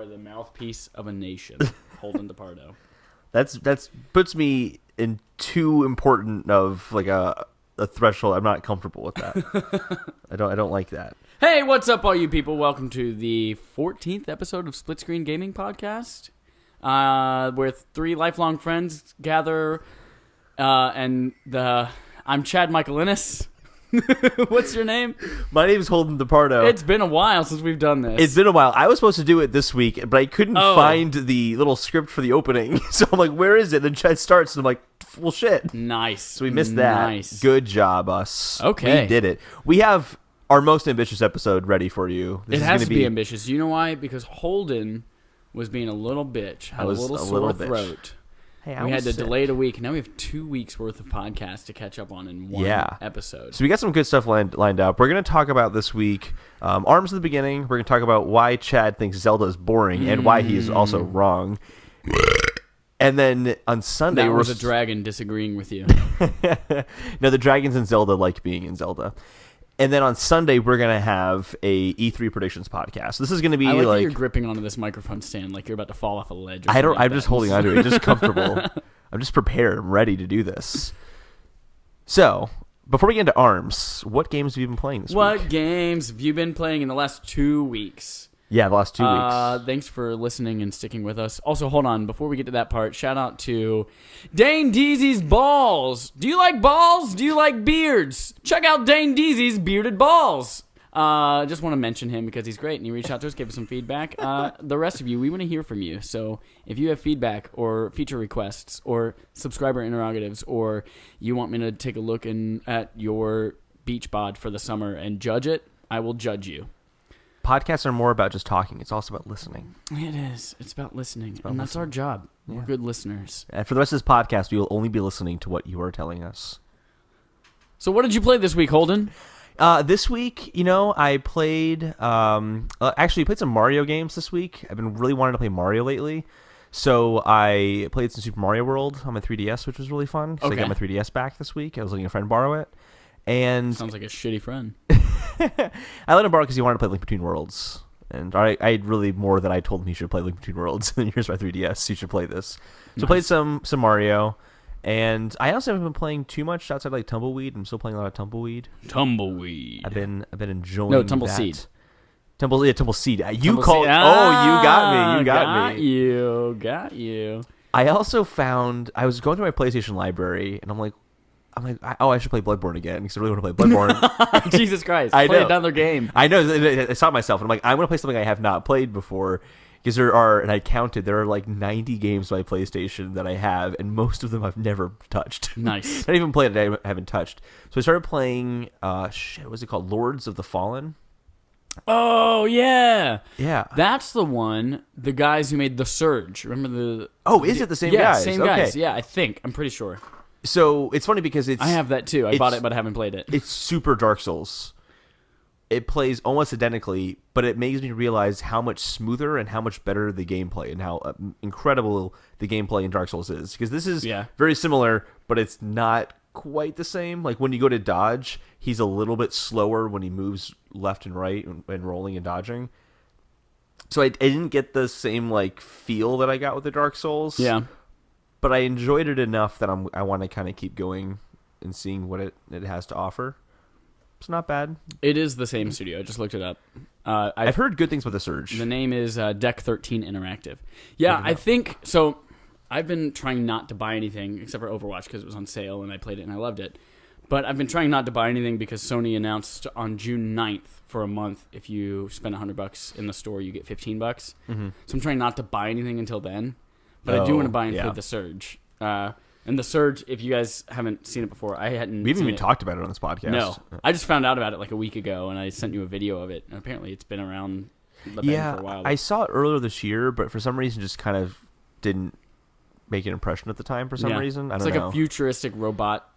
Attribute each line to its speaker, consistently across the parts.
Speaker 1: The mouthpiece of a nation, Holden DePardo.
Speaker 2: That's puts me in too important of like a threshold. I'm not comfortable with that. I don't like that.
Speaker 1: Hey, what's up, all you people? Welcome to the 14th episode of Split Screen Gaming Podcast, where three lifelong friends gather, I'm Chad Michael Innes. What's your name?
Speaker 2: My name is Holden DePardo.
Speaker 1: It's been a while since we've done this.
Speaker 2: It's been a while. I was supposed to do it this week, but I couldn't find the little script for the opening. So I'm like, where is it? Then Chad starts, and I'm like, well, shit.
Speaker 1: Nice.
Speaker 2: So we missed that.
Speaker 1: Nice.
Speaker 2: Good job, us.
Speaker 1: Okay.
Speaker 2: We did it. We have our most ambitious episode ready for you.
Speaker 1: It has to be ambitious. You know why? Because Holden was being a little bitch. Had a little sore throat.
Speaker 2: Hey,
Speaker 1: we had to delay it a week. Now we have 2 weeks worth of podcasts to catch up on in one episode.
Speaker 2: So we got some good stuff lined up. We're going to talk about this week Arms at the beginning. We're going to talk about why Chad thinks Zelda is boring and why he is also wrong. And then on Sunday...
Speaker 1: That was a dragon disagreeing with you.
Speaker 2: No, the dragons in Zelda like being in Zelda. And then on Sunday, we're going to have a E3 predictions podcast. This is going to be
Speaker 1: I like that you're gripping onto this microphone stand like you're about to fall off a ledge.
Speaker 2: I'm just holding onto it. Just comfortable. I'm just prepared. I'm ready to do this. So, before we get into Arms, what games have you been playing this week?
Speaker 1: What games have you been playing in the last 2 weeks?
Speaker 2: Yeah, the last 2 weeks.
Speaker 1: Thanks for listening and sticking with us. Also, hold on. Before we get to that part, shout out to Dane Deasy's Balls. Do you like balls? Do you like beards? Check out Dane Deasy's Bearded Balls. Just want to mention him because he's great and he reached out to us, gave us some feedback. The rest of you, we want to hear from you. So if you have feedback or feature requests or subscriber interrogatives or you want me to take a look at your beach bod for the summer and judge it, I will judge you.
Speaker 2: Podcasts are more about just talking. It's also about listening.
Speaker 1: It is. It's about listening. That's our job. Yeah. We're good listeners.
Speaker 2: And for the rest of this podcast, we will only be listening to what you are telling us.
Speaker 1: So what did you play this week, Holden?
Speaker 2: This week, I played... actually, played some Mario games this week. I've been really wanting to play Mario lately. So I played some Super Mario World on my 3DS, which was really fun. So I got my 3DS back this week. I was letting a friend borrow it. And
Speaker 1: sounds like a shitty friend.
Speaker 2: I let him borrow because he wanted to play Link Between Worlds. And I really more than I told him he should play Link Between Worlds. And here's my 3DS. You should play this. So I played some Mario. And I also haven't been playing too much outside like Tumbleweed. I'm still playing a lot of Tumbleweed.
Speaker 1: Tumbleweed.
Speaker 2: I've been enjoying
Speaker 1: Tumbleseed.
Speaker 2: That. Tumbleseed. You
Speaker 1: Tumbleseed.
Speaker 2: called. You got me. You got me.
Speaker 1: Got you.
Speaker 2: I also found I was going through my PlayStation library, and I'm like, I should play Bloodborne again because I really want to play Bloodborne.
Speaker 1: Jesus Christ.
Speaker 2: I
Speaker 1: play
Speaker 2: know.
Speaker 1: Another game.
Speaker 2: I know. I saw myself, and I'm like, I want to play something I have not played before. Because and I counted, there are like 90 games on my PlayStation that I have, and most of them I've never touched.
Speaker 1: Nice.
Speaker 2: Not even played it, I haven't touched. So I started playing, what's it called? Lords of the Fallen?
Speaker 1: Oh, yeah.
Speaker 2: Yeah.
Speaker 1: That's the one, the guys who made The Surge. Remember the...
Speaker 2: Oh, is it the same guys?
Speaker 1: Yeah, same guys. Yeah, I think. I'm pretty sure.
Speaker 2: So it's funny because I
Speaker 1: have that too. I bought it, but I haven't played it.
Speaker 2: It's super Dark Souls. It plays almost identically, but it makes me realize how much smoother and how much better the gameplay and how incredible the gameplay in Dark Souls is. Because this is very similar, but it's not quite the same. Like when you go to dodge, he's a little bit slower when he moves left and right and rolling and dodging. So I didn't get the same like feel that I got with the Dark Souls.
Speaker 1: Yeah.
Speaker 2: But I enjoyed it enough that I want to kind of keep going and seeing what it has to offer. It's not bad.
Speaker 1: It is the same studio. I just looked it up.
Speaker 2: I've heard good things about The Surge.
Speaker 1: The name is Deck 13 Interactive. Yeah, I think... So, I've been trying not to buy anything except for Overwatch because it was on sale and I played it and I loved it. But I've been trying not to buy anything because Sony announced on June 9th for a month, if you spend $100 in the store, you get $15. Mm-hmm. So I'm trying not to buy anything until then. But I do want to buy and play The Surge. And The Surge, if you guys haven't seen it before, I hadn't.
Speaker 2: We haven't even talked about it on this podcast.
Speaker 1: No, I just found out about it like a week ago, and I sent you a video of it. And apparently, it's been around the band for a while.
Speaker 2: I saw it earlier this year, but for some reason, just kind of didn't make an impression at the time. For some reason, I don't know.
Speaker 1: It's like a futuristic robot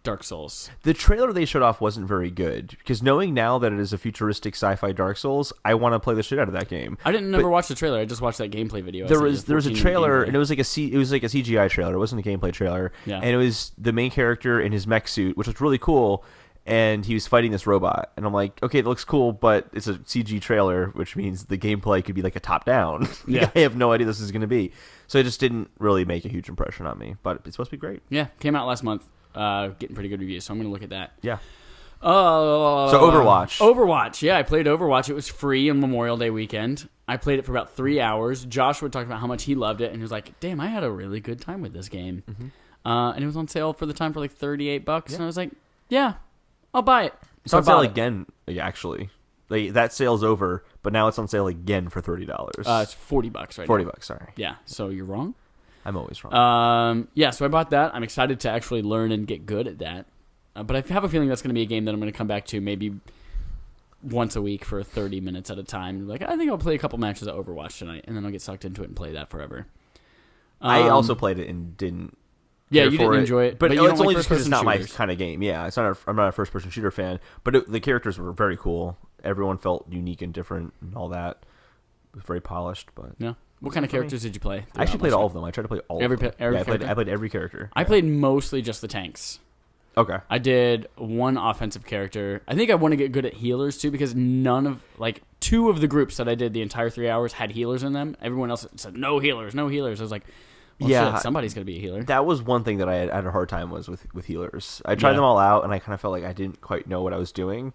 Speaker 1: Dark Souls.
Speaker 2: The trailer they showed off wasn't very good because knowing now that it is a futuristic sci-fi Dark Souls, I want to play the shit out of that game.
Speaker 1: I didn't never watch the trailer. I just watched that gameplay video.
Speaker 2: There was a trailer and it was like a CGI trailer. It wasn't a gameplay trailer.
Speaker 1: Yeah.
Speaker 2: And it was the main character in his mech suit, which was really cool. and he was fighting this robot, and I'm like, okay, it looks cool, but it's a CG trailer, which means the gameplay could be like a top-down.
Speaker 1: Yeah.
Speaker 2: I have no idea this is going to be. So it just didn't really make a huge impression on me, but it's supposed to be great.
Speaker 1: Yeah, came out last month. Getting pretty good reviews, so I'm going to look at that.
Speaker 2: Yeah. So Overwatch.
Speaker 1: Overwatch, yeah, I played Overwatch. It was free on Memorial Day weekend. I played it for about 3 hours. Joshua talked about how much he loved it, and he was like, damn, I had a really good time with this game.
Speaker 2: Mm-hmm.
Speaker 1: And it was on sale for the time for like $38, and I was like, yeah, I'll buy it.
Speaker 2: It's on sale again, actually. Like, that sale's over, but now it's on sale again for $30.
Speaker 1: It's $40 right now.
Speaker 2: $40, sorry.
Speaker 1: Yeah, so you're wrong.
Speaker 2: I'm always wrong.
Speaker 1: Yeah, so I bought that. I'm excited to actually learn and get good at that. But I have a feeling that's going to be a game that I'm going to come back to maybe once a week for 30 minutes at a time. Like, I think I'll play a couple matches of Overwatch tonight, and then I'll get sucked into it and play that forever.
Speaker 2: I also played it and didn't.
Speaker 1: Yeah, you didn't enjoy it,
Speaker 2: but
Speaker 1: you
Speaker 2: it's
Speaker 1: don't
Speaker 2: only
Speaker 1: like
Speaker 2: just because it's not
Speaker 1: first-person
Speaker 2: my kind of game. Yeah, I'm not a first-person shooter fan, but the characters were very cool. Everyone felt unique and different and all that. It was very polished, but
Speaker 1: yeah. What kind of characters did you play?
Speaker 2: I actually played all of them. I tried to play all of them. I played every character.
Speaker 1: I played mostly just the tanks.
Speaker 2: Okay.
Speaker 1: I did one offensive character. I think I want to get good at healers too, because two of the groups that I did the entire 3 hours had healers in them. Everyone else said no healers, no healers. I was like, well,
Speaker 2: yeah,
Speaker 1: shit, somebody's gonna be a healer.
Speaker 2: That was one thing that I had a hard time with healers. I tried them all out, and I kind of felt like I didn't quite know what I was doing,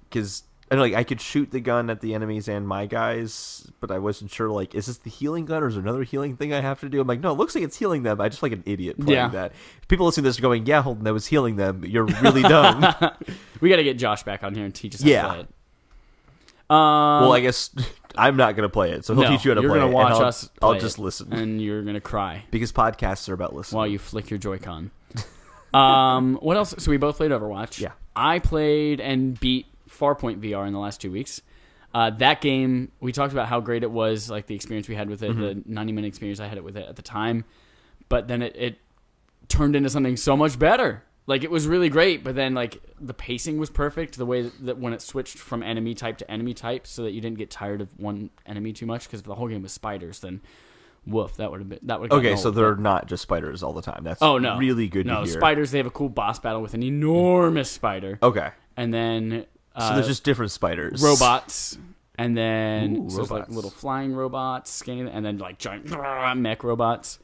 Speaker 2: because I could shoot the gun at the enemies and my guys, but I wasn't sure, like, is this the healing gun or is there another healing thing I have to do? I'm like, no, it looks like it's healing them. I just like an idiot playing that. People listening to this are going, yeah, Holden, that was healing them. You're really dumb.
Speaker 1: We got to get Josh back on here and teach us how to play it.
Speaker 2: Well, I guess I'm not going to play it, so he'll teach you how to play it.
Speaker 1: You're going to watch us play
Speaker 2: I'll just listen.
Speaker 1: And you're going to cry.
Speaker 2: Because podcasts are about listening.
Speaker 1: While you flick your Joy-Con. What else? So we both played Overwatch.
Speaker 2: Yeah.
Speaker 1: I played and beat Farpoint VR in the last 2 weeks. That game, we talked about how great it was, like the experience we had with it, the 90-minute experience I had with it at the time. But then it turned into something so much better. Like, it was really great, but then, like, the pacing was perfect, the way that when it switched from enemy type to enemy type, so that you didn't get tired of one enemy too much, because if the whole game was spiders, then woof, that would have
Speaker 2: okay, so they're not just spiders all the time. That's really good to hear.
Speaker 1: No, spiders, they have a cool boss battle with an enormous spider.
Speaker 2: Okay.
Speaker 1: And then...
Speaker 2: so there's just different spiders.
Speaker 1: Robots. And then
Speaker 2: robots.
Speaker 1: Like little flying robots, scanning, and then like giant mech robots.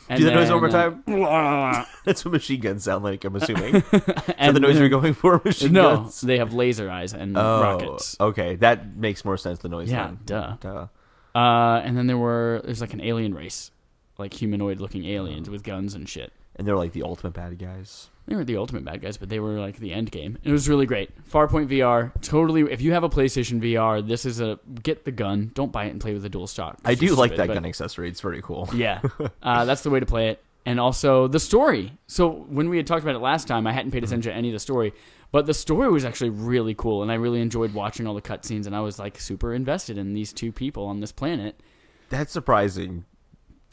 Speaker 1: And
Speaker 2: do that noise one more time? That's what machine guns sound like, I'm assuming. Is that the noise you're going for, machine guns?
Speaker 1: No, they have laser eyes and rockets.
Speaker 2: Okay, that makes more sense than noise.
Speaker 1: Yeah,
Speaker 2: then.
Speaker 1: duh. And then there's like an alien race, like humanoid-looking aliens with guns and shit.
Speaker 2: And they're like the ultimate bad guys.
Speaker 1: They weren't the ultimate bad guys, but they were like the end game. It was really great. Farpoint VR, totally. If you have a PlayStation VR, this is get the gun. Don't buy it and play with a dual shock.
Speaker 2: I do like that gun accessory. It's very cool.
Speaker 1: Yeah, that's the way to play it. And also the story. So when we had talked about it last time, I hadn't paid attention to any of the story, but the story was actually really cool, and I really enjoyed watching all the cutscenes, and I was like super invested in these two people on this planet.
Speaker 2: That's surprising.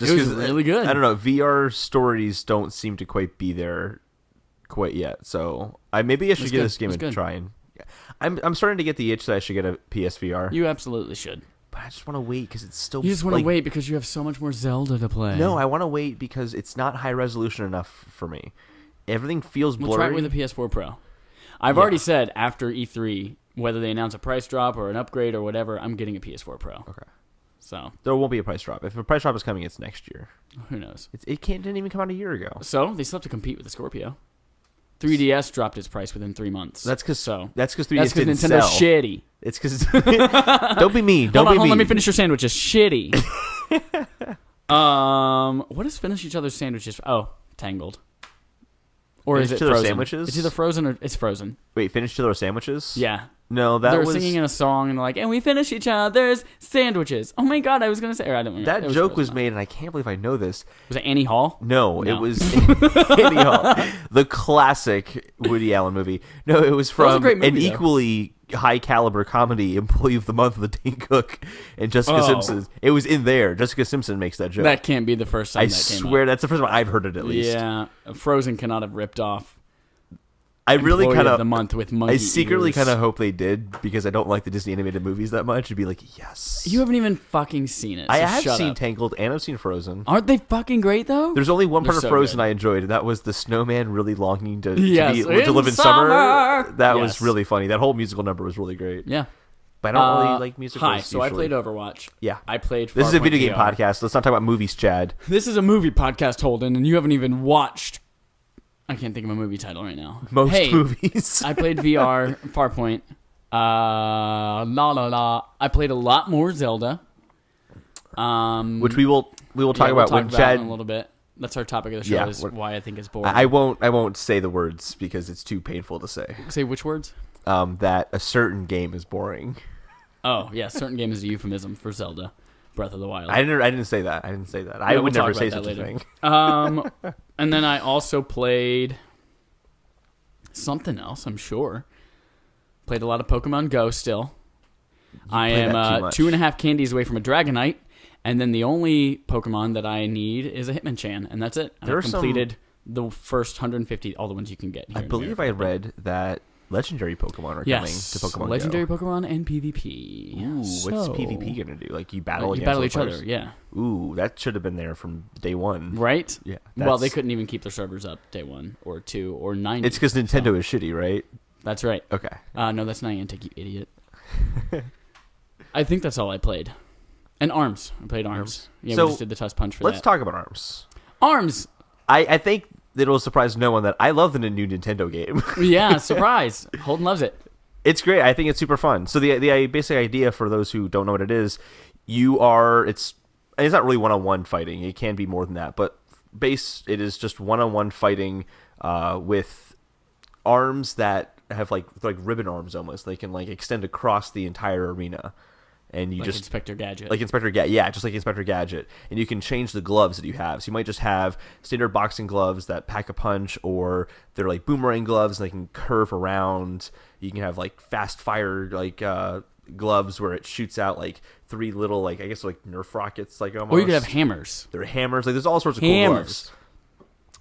Speaker 1: It was really good.
Speaker 2: I don't know. VR stories don't seem to quite be there quite yet, so maybe I should give this game a try. And I'm starting to get the itch that I should get a PSVR.
Speaker 1: You absolutely should.
Speaker 2: But I just want to wait because it's still.
Speaker 1: You just want to wait because you have so much more Zelda to play.
Speaker 2: No, I want to wait because it's not high resolution enough for me. Everything feels blurry.
Speaker 1: We'll try it with the PS4 Pro. I've already said after E3, whether they announce a price drop or an upgrade or whatever, I'm getting a PS4 Pro.
Speaker 2: Okay.
Speaker 1: So
Speaker 2: there won't be a price drop. If a price drop is coming, it's next year.
Speaker 1: Who knows?
Speaker 2: Didn't even come out a year ago.
Speaker 1: So they still have to compete with the Scorpio. 3DS dropped its price within 3 months.
Speaker 2: That's because 3DS
Speaker 1: That's
Speaker 2: didn't
Speaker 1: Nintendo's
Speaker 2: sell.
Speaker 1: shitty.
Speaker 2: It's because don't be mean. Don't be mean.
Speaker 1: Hold on, let me finish your sandwiches. Shitty. What does finish each other's sandwiches? Oh, Tangled. Or is it Frozen?
Speaker 2: Sandwiches?
Speaker 1: It's either Frozen or it's Frozen.
Speaker 2: Wait, finish each other's sandwiches?
Speaker 1: Yeah.
Speaker 2: No,
Speaker 1: they were singing in a song and they're like, and we finish each other's sandwiches. Oh my god, I was gonna say, or I don't remember.
Speaker 2: That joke was made, and I can't believe I know this.
Speaker 1: Was it Annie Hall?
Speaker 2: No, it was Annie Hall, the classic Woody Allen movie. No, it was from an equally high caliber comedy, Employee of the Month with Dane Cook and Jessica Simpson. It was in there. Jessica Simpson makes that joke.
Speaker 1: That can't be the first time that came up.
Speaker 2: I swear that's the first time I've heard it, at least.
Speaker 1: Yeah, Frozen cannot have ripped off
Speaker 2: I really
Speaker 1: Employee
Speaker 2: kind
Speaker 1: of the month with monkey
Speaker 2: I secretly
Speaker 1: ears.
Speaker 2: kind of hope they did because I don't like the Disney animated movies that much. It'd be like, yes.
Speaker 1: You haven't even fucking seen it. So
Speaker 2: I have
Speaker 1: shut
Speaker 2: seen
Speaker 1: up.
Speaker 2: Tangled and I've seen Frozen.
Speaker 1: Aren't they fucking great though?
Speaker 2: There's only one
Speaker 1: They're
Speaker 2: part of
Speaker 1: so
Speaker 2: Frozen
Speaker 1: good.
Speaker 2: I enjoyed, and that was the snowman really longing to
Speaker 1: Yes,
Speaker 2: live in
Speaker 1: in
Speaker 2: summer.
Speaker 1: summer.
Speaker 2: That
Speaker 1: Yes.
Speaker 2: was really funny. That whole musical number was really great.
Speaker 1: Yeah.
Speaker 2: But I don't really like musicals.
Speaker 1: Hi, so I
Speaker 2: usually.
Speaker 1: played Overwatch.
Speaker 2: Yeah.
Speaker 1: I played
Speaker 2: This is a
Speaker 1: Farpoint
Speaker 2: video game
Speaker 1: VR.
Speaker 2: podcast. Let's not talk about movies, Chad.
Speaker 1: This is a movie podcast, Holden, and you haven't even watched. I can't think of a movie title right now.
Speaker 2: Most
Speaker 1: hey,
Speaker 2: movies.
Speaker 1: I played VR, Farpoint. I played a lot more Zelda.
Speaker 2: Which we will talk about when Chad
Speaker 1: in a little bit. That's our topic of the show.
Speaker 2: Yeah,
Speaker 1: Is why I think it's boring.
Speaker 2: I won't say the words because it's too painful to say.
Speaker 1: Say which words?
Speaker 2: That a certain game is boring.
Speaker 1: Oh yeah, certain game is a euphemism for Zelda, Breath of the Wild.
Speaker 2: I didn't say that. I didn't say that. I
Speaker 1: we'll
Speaker 2: would
Speaker 1: talk
Speaker 2: never
Speaker 1: about
Speaker 2: say
Speaker 1: that
Speaker 2: such a
Speaker 1: later.
Speaker 2: thing.
Speaker 1: And then I also played something else, I'm sure. Played a lot of Pokemon Go still. I
Speaker 2: play
Speaker 1: am
Speaker 2: that too much.
Speaker 1: 2.5 candies away from a Dragonite, and then the only Pokemon that I need is a Hitmonchan, and that's it. And I've completed the first 150, all the ones you can get here
Speaker 2: I
Speaker 1: in
Speaker 2: believe I
Speaker 1: America.
Speaker 2: read that legendary Pokemon are coming to Pokemon
Speaker 1: legendary
Speaker 2: Go.
Speaker 1: Pokemon and PvP.
Speaker 2: Ooh, what's PvP gonna do? Like you battle
Speaker 1: You
Speaker 2: against
Speaker 1: battle
Speaker 2: other
Speaker 1: each
Speaker 2: players?
Speaker 1: other, yeah.
Speaker 2: Ooh, that should have been there from day one.
Speaker 1: Right?
Speaker 2: Yeah.
Speaker 1: Well, they couldn't even keep their servers up day 1 or 2 or 90.
Speaker 2: It's because Nintendo is shitty, right?
Speaker 1: That's right.
Speaker 2: Okay.
Speaker 1: No, that's Niantic, you idiot. I think that's all I played. And ARMS. I played ARMS. Yeah,
Speaker 2: So,
Speaker 1: we just did the Tusk Punch for
Speaker 2: Let's
Speaker 1: that.
Speaker 2: talk about ARMS.
Speaker 1: ARMS!
Speaker 2: I think it'll surprise no one that I love the new Nintendo game.
Speaker 1: Yeah, surprise. Holden loves it.
Speaker 2: It's great. I think it's super fun. So the basic idea for those who don't know what it is, it's not really one-on-one fighting. It can be more than that, but it is just one-on-one fighting with arms that have like ribbon arms almost. They can like extend across the entire arena. And you
Speaker 1: Like
Speaker 2: just
Speaker 1: Inspector Gadget.
Speaker 2: like Inspector Gadget, yeah, just like Inspector Gadget, and you can change the gloves that you have. So you might just have standard boxing gloves that pack a punch, or they're like boomerang gloves and they can curve around. You can have like fast fire gloves where it shoots out like 3 little I guess like Nerf rockets almost.
Speaker 1: or you could have hammers.
Speaker 2: They're hammers. Like there's all sorts of cool gloves.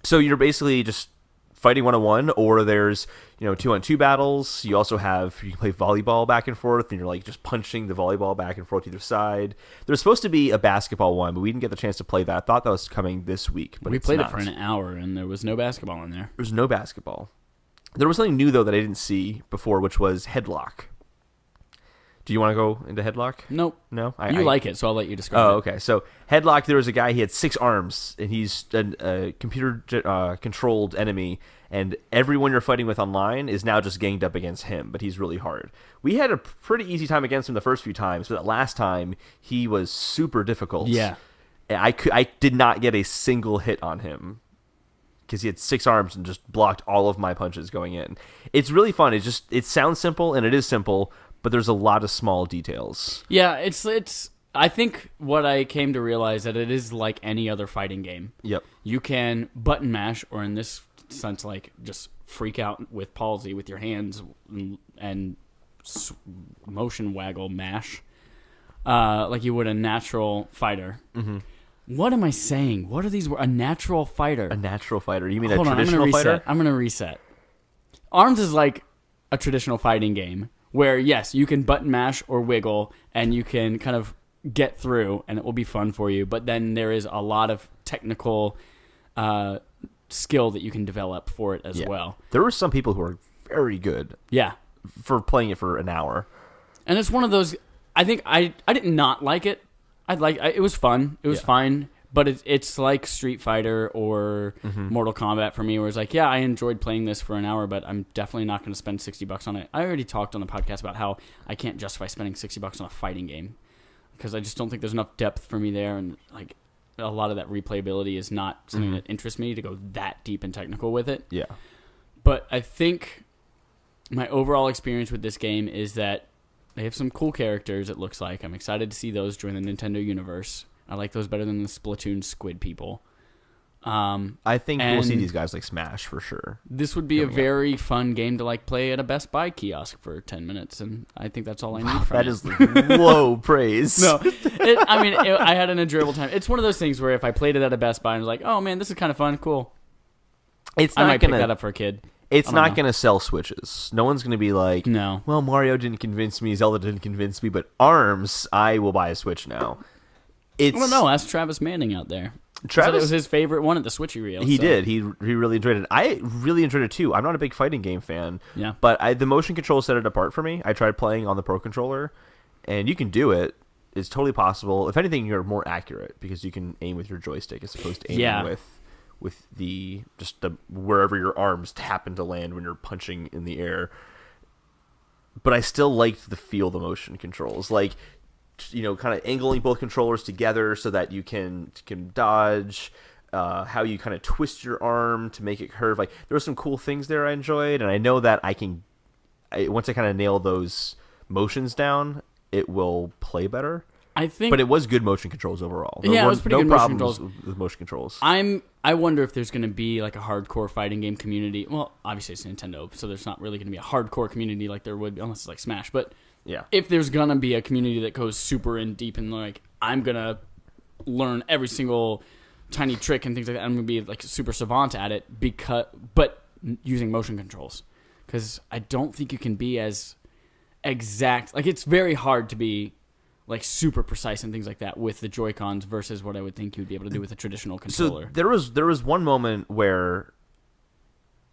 Speaker 2: So you're basically just fighting 1-on-1, or there's 2-on-2 battles. You also you can play volleyball back and forth, and you're like just punching the volleyball back and forth either side. There's supposed to be a basketball one, but we didn't get the chance to play that. I thought that was coming this week, but
Speaker 1: We
Speaker 2: it's
Speaker 1: played
Speaker 2: not.
Speaker 1: it for an hour, and there was no basketball in there.
Speaker 2: There's no basketball. There was something new though that I didn't see before, which was headlock. Do you want to go into headlock?
Speaker 1: Nope.
Speaker 2: No,
Speaker 1: You like it, so I'll let you describe
Speaker 2: Oh,
Speaker 1: it.
Speaker 2: okay. So headlock, there was a guy. He had 6 arms, and he's a computer controlled enemy. And everyone you're fighting with online is now just ganged up against him, but he's really hard. We had a pretty easy time against him the first few times, but that last time he was super difficult.
Speaker 1: Yeah.
Speaker 2: And I did not get a single hit on him because he had 6 arms and just blocked all of my punches going in. It's really fun. It sounds simple, and it is simple, but there's a lot of small details.
Speaker 1: Yeah, it's. I think what I came to realize that it is like any other fighting game.
Speaker 2: Yep.
Speaker 1: You can button mash, or in this sense, like just freak out with palsy with your hands and motion waggle mash, like you would a natural fighter. Mm-hmm. What am I saying? What are these? A natural fighter.
Speaker 2: A natural fighter. You mean
Speaker 1: Hold
Speaker 2: a
Speaker 1: on,
Speaker 2: traditional fighter?
Speaker 1: I'm gonna reset. ARMS is like a traditional fighting game where yes, you can button mash or wiggle, and you can kind of get through, and it will be fun for you. But then there is a lot of technical skill that you can develop for it as well.
Speaker 2: There were some people who were very good
Speaker 1: Yeah,
Speaker 2: for playing it for an hour.
Speaker 1: and it's one of those. I think I did not like it. It was fun. It was fine. But it's like Street Fighter or Mortal Kombat for me, where it's like, yeah, I enjoyed playing this for an hour, but I'm definitely not going to spend $60 on it. I already talked on the podcast about how I can't justify spending $60 on a fighting game because I just don't think there's enough depth for me there, and like a lot of that replayability is not something that interests me to go that deep and technical with it.
Speaker 2: Yeah.
Speaker 1: But I think my overall experience with this game is that they have some cool characters, it looks like. I'm excited to see those join the Nintendo universe. I like those better than the Splatoon squid people.
Speaker 2: I think we'll see
Speaker 1: and
Speaker 2: these guys like Smash for sure.
Speaker 1: This would be a very fun game to like play at a Best Buy kiosk for 10 minutes, and I think that's all I need from
Speaker 2: That
Speaker 1: it.
Speaker 2: is low praise.
Speaker 1: No, I had an enjoyable time. It's one of those things where if I played it at a Best Buy and was like, oh man, this is kind of fun, cool.
Speaker 2: It's
Speaker 1: I
Speaker 2: not
Speaker 1: might
Speaker 2: gonna
Speaker 1: pick that up for a kid.
Speaker 2: It's not going to sell Switches. No one's going to be like,
Speaker 1: no.
Speaker 2: Well, Mario didn't convince me, Zelda didn't convince me, but ARMS, I will buy a Switch now.
Speaker 1: Well, no, ask Travis Manning out there.
Speaker 2: Travis,
Speaker 1: it was his favorite one at the Switchy Reel.
Speaker 2: He did. He really enjoyed it. I really enjoyed it too. I'm not a big fighting game fan.
Speaker 1: Yeah.
Speaker 2: But the motion control set it apart for me. I tried playing on the Pro Controller, and you can do it. It's totally possible. If anything, you're more accurate because you can aim with your joystick as opposed to aiming with the wherever your arms happen to land when you're punching in the air. But I still liked the feel of the motion controls, like, you know, kind of angling both controllers together so that you can dodge. How you kind of twist your arm to make it curve. Like, there were some cool things there I enjoyed, and I know that once I kind of nail those motions down, it will play better. I think, but it was good motion controls overall.
Speaker 1: It was pretty good motion controls.
Speaker 2: With motion controls.
Speaker 1: I wonder if there's going to be like a hardcore fighting game community. Well, obviously it's Nintendo, so there's not really going to be a hardcore community like there would be, unless it's like Smash. But
Speaker 2: yeah,
Speaker 1: if there's going to be a community that goes super in deep and like, I'm going to learn every single tiny trick and things like that, I'm going to be like super savant at it, but using motion controls. Because I don't think you can be as exact. Like, it's very hard to be like super precise and things like that with the Joy-Cons versus what I would think you'd be able to do with a traditional controller.
Speaker 2: So there was one moment where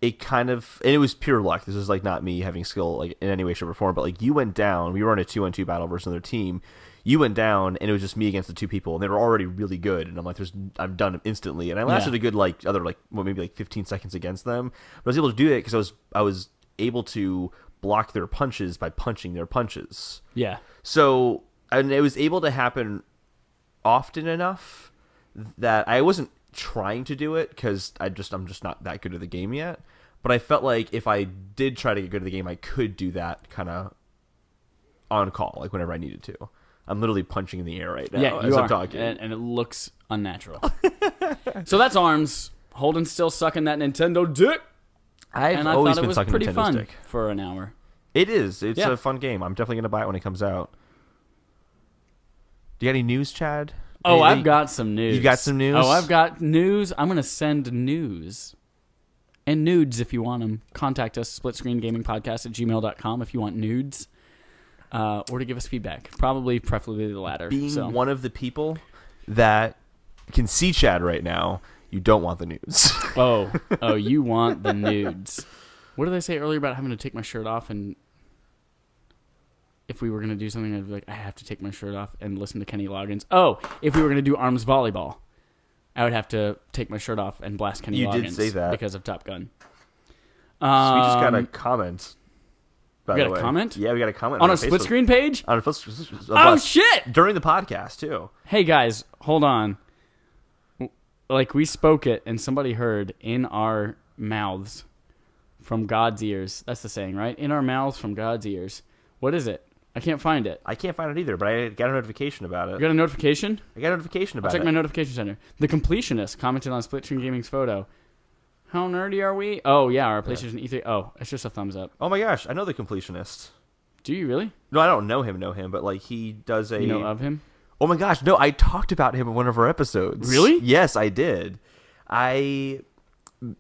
Speaker 2: it kind of, and it was pure luck. This is like not me having skill like in any way, shape, or form, but like you went down. We were on a 2-on-2 battle versus another team. You went down, and it was just me against the two people, and they were already really good. And I'm like, I'm done instantly. And I lasted a good maybe 15 seconds against them. But I was able to do it because I was able to block their punches by punching their punches.
Speaker 1: Yeah.
Speaker 2: So, and it was able to happen often enough that I wasn't trying to do it because I'm just not that good at the game yet. But I felt like if I did try to get good at the game, I could do that kind of on call, like whenever I needed to. I'm literally punching in the air right now as I'm talking.
Speaker 1: And it looks unnatural. So that's ARMS. Holden's still sucking that Nintendo dick.
Speaker 2: I've always been sucking Nintendo stick.
Speaker 1: And I thought it was pretty fun for an hour.
Speaker 2: It is. It's a fun game. I'm definitely going to buy it when it comes out. Do you got any news, Chad?
Speaker 1: Oh, I've got some news.
Speaker 2: You got some news?
Speaker 1: Oh, I've got news. I'm going to send news. And nudes if you want them. Contact us, splitscreengamingpodcast@gmail.com if you want nudes. Or to give us feedback. Preferably the latter.
Speaker 2: Being one of the people that can see Chad right now, you don't want the nudes.
Speaker 1: Oh, you want the nudes. What did I say earlier about having to take my shirt off? And if we were going to do something, I'd be like, I have to take my shirt off and listen to Kenny Loggins. Oh, if we were going to do ARMS volleyball, I would have to take my shirt off and blast Kenny Loggins. You did say that. Because of Top Gun.
Speaker 2: So we just got a comment.
Speaker 1: We got a comment?
Speaker 2: Yeah, we got a comment
Speaker 1: on a split screen page?
Speaker 2: On a
Speaker 1: oh, shit!
Speaker 2: During the podcast, too.
Speaker 1: Hey, guys, hold on. Like, we spoke it, and somebody heard in our mouths from God's ears. That's the saying, right? In our mouths from God's ears. What is it? I can't find it.
Speaker 2: I can't find it either, but I got a notification about it.
Speaker 1: You got a notification?
Speaker 2: I got a notification about it.
Speaker 1: I'll check my notification center. The Completionist commented on Split Screen Gaming's photo. How nerdy are we? Oh, yeah, our PlayStation E3. Oh, it's just a thumbs up.
Speaker 2: Oh, my gosh. I know the Completionist.
Speaker 1: Do you really?
Speaker 2: No, I don't know him, but, like, he does a...
Speaker 1: You know of him?
Speaker 2: Oh, my gosh. No, I talked about him in one of our episodes.
Speaker 1: Really?
Speaker 2: Yes, I did. I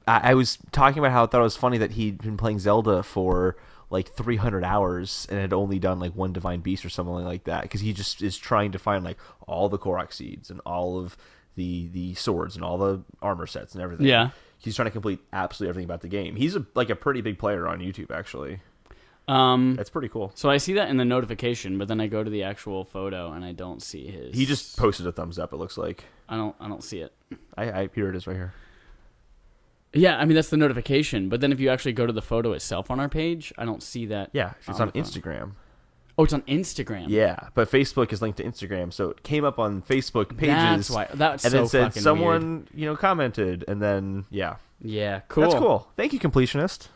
Speaker 2: was talking about how I thought it was funny that he'd been playing Zelda for, like, 300 hours and had only done, like, one Divine Beast or something like that, because he just is trying to find, like, all the Korok seeds and all of the swords and all the armor sets and everything.
Speaker 1: Yeah.
Speaker 2: He's trying to complete absolutely everything about the game. He's a pretty big player on YouTube, actually. That's pretty cool.
Speaker 1: So I see that in the notification, but then I go to the actual photo and I don't see his.
Speaker 2: He just posted a thumbs up. It looks like.
Speaker 1: I don't see it.
Speaker 2: Here it is right here.
Speaker 1: Yeah, I mean that's the notification, but then if you actually go to the photo itself on our page, I don't see that.
Speaker 2: Yeah, it's on Instagram.
Speaker 1: Oh, it's on Instagram.
Speaker 2: Yeah, but Facebook is linked to Instagram, so it came up on Facebook pages.
Speaker 1: That's why. That's
Speaker 2: and
Speaker 1: so
Speaker 2: then said
Speaker 1: fucking
Speaker 2: someone,
Speaker 1: weird.
Speaker 2: Commented, and then yeah.
Speaker 1: Yeah, cool.
Speaker 2: That's cool. Thank you, Completionist.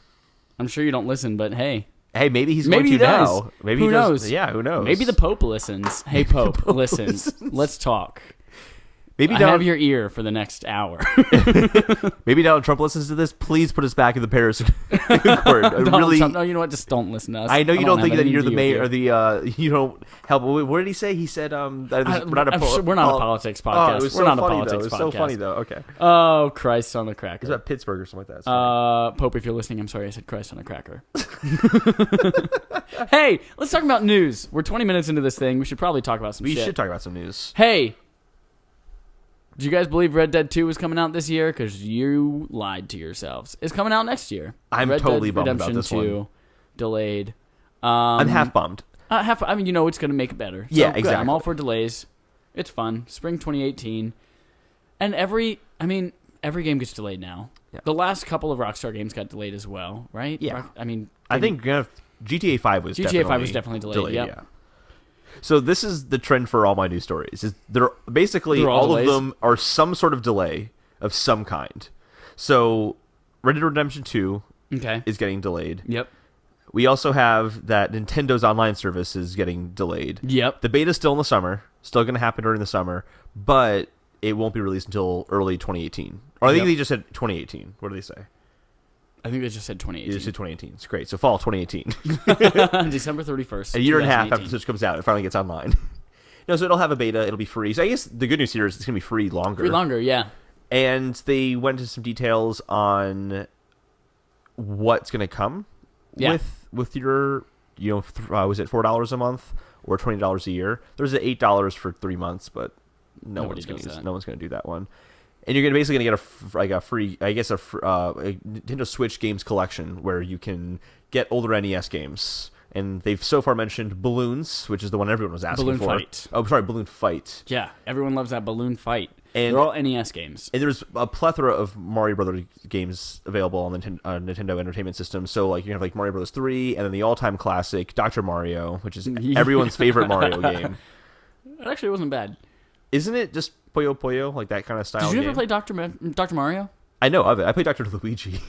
Speaker 1: I'm sure you don't listen, but hey.
Speaker 2: Hey, maybe he's going to now. Maybe
Speaker 1: who knows?
Speaker 2: Yeah, who knows?
Speaker 1: Maybe the Pope listens. Hey, Pope, listen. Let's talk.
Speaker 2: Maybe
Speaker 1: I have your ear for the next hour.
Speaker 2: Maybe Donald Trump listens to this. Please put us back in the Paris Accord.
Speaker 1: Trump, no, you know what? Just don't listen to us.
Speaker 2: I know you don't think that you're the mayor or the you don't help. What did he say? He said we're not a
Speaker 1: politics podcast. We're not a politics podcast.
Speaker 2: It's so funny though. Okay.
Speaker 1: Oh, Christ on the cracker.
Speaker 2: It's about Pittsburgh or something like that.
Speaker 1: Pope, if you're listening, I'm sorry I said Christ on a cracker. Hey, let's talk about news. We're 20 minutes into this thing. We should probably talk about some shit.
Speaker 2: We should talk about some news.
Speaker 1: Hey. Do you guys believe Red Dead 2 is coming out this year? Because you lied to yourselves. It's coming out next year.
Speaker 2: I'm totally bummed about this one.
Speaker 1: Delayed.
Speaker 2: I'm half bummed.
Speaker 1: I mean, it's going to make it better. So
Speaker 2: yeah,
Speaker 1: good.
Speaker 2: exactly.
Speaker 1: I'm all for delays. It's fun. Spring 2018. And every game gets delayed now. Yeah. The last couple of Rockstar games got delayed as well, right?
Speaker 2: Yeah.
Speaker 1: I
Speaker 2: think GTA 5 was
Speaker 1: definitely delayed. Yep.
Speaker 2: Yeah. So this is the trend for all my news stories. They're basically all
Speaker 1: delays.
Speaker 2: of them are some sort of delay of some kind. So Red Dead Redemption 2 is getting delayed.
Speaker 1: Yep.
Speaker 2: We also have that Nintendo's online service is getting delayed.
Speaker 1: Yep.
Speaker 2: The beta's still in the summer, still going to happen during the summer, but it won't be released until early 2018. Or I think they just said 2018. What did they say?
Speaker 1: I think they just said 2018.
Speaker 2: They just said 2018. It's great. So fall 2018.
Speaker 1: December 31st.
Speaker 2: A year and a half after the Switch comes out, it finally gets online. No, so it'll have a beta. It'll be free. So I guess the good news here is it's going to be free longer.
Speaker 1: Free longer, yeah.
Speaker 2: And they went into some details on what's going to come with your, was it $4 a month or $20 a year? There's an $8 for 3 months, but no one's going to do that one. And you're basically going to get a free, a Nintendo Switch games collection where you can get older NES games. And they've so far mentioned Balloons, which is the one everyone was asking for.
Speaker 1: Balloon Fight.
Speaker 2: Oh, sorry, Balloon Fight.
Speaker 1: Yeah, everyone loves that Balloon Fight.
Speaker 2: And
Speaker 1: they're all NES games.
Speaker 2: And there's a plethora of Mario Brothers games available on the Nintendo Entertainment System. So you have Mario Brothers 3, and then the all-time classic Dr. Mario, which is everyone's favorite Mario game.
Speaker 1: It actually wasn't bad.
Speaker 2: Isn't it just Puyo Puyo, like that kind of style?
Speaker 1: Did you ever play Dr. Mario?
Speaker 2: I know of it. I played Dr. Luigi.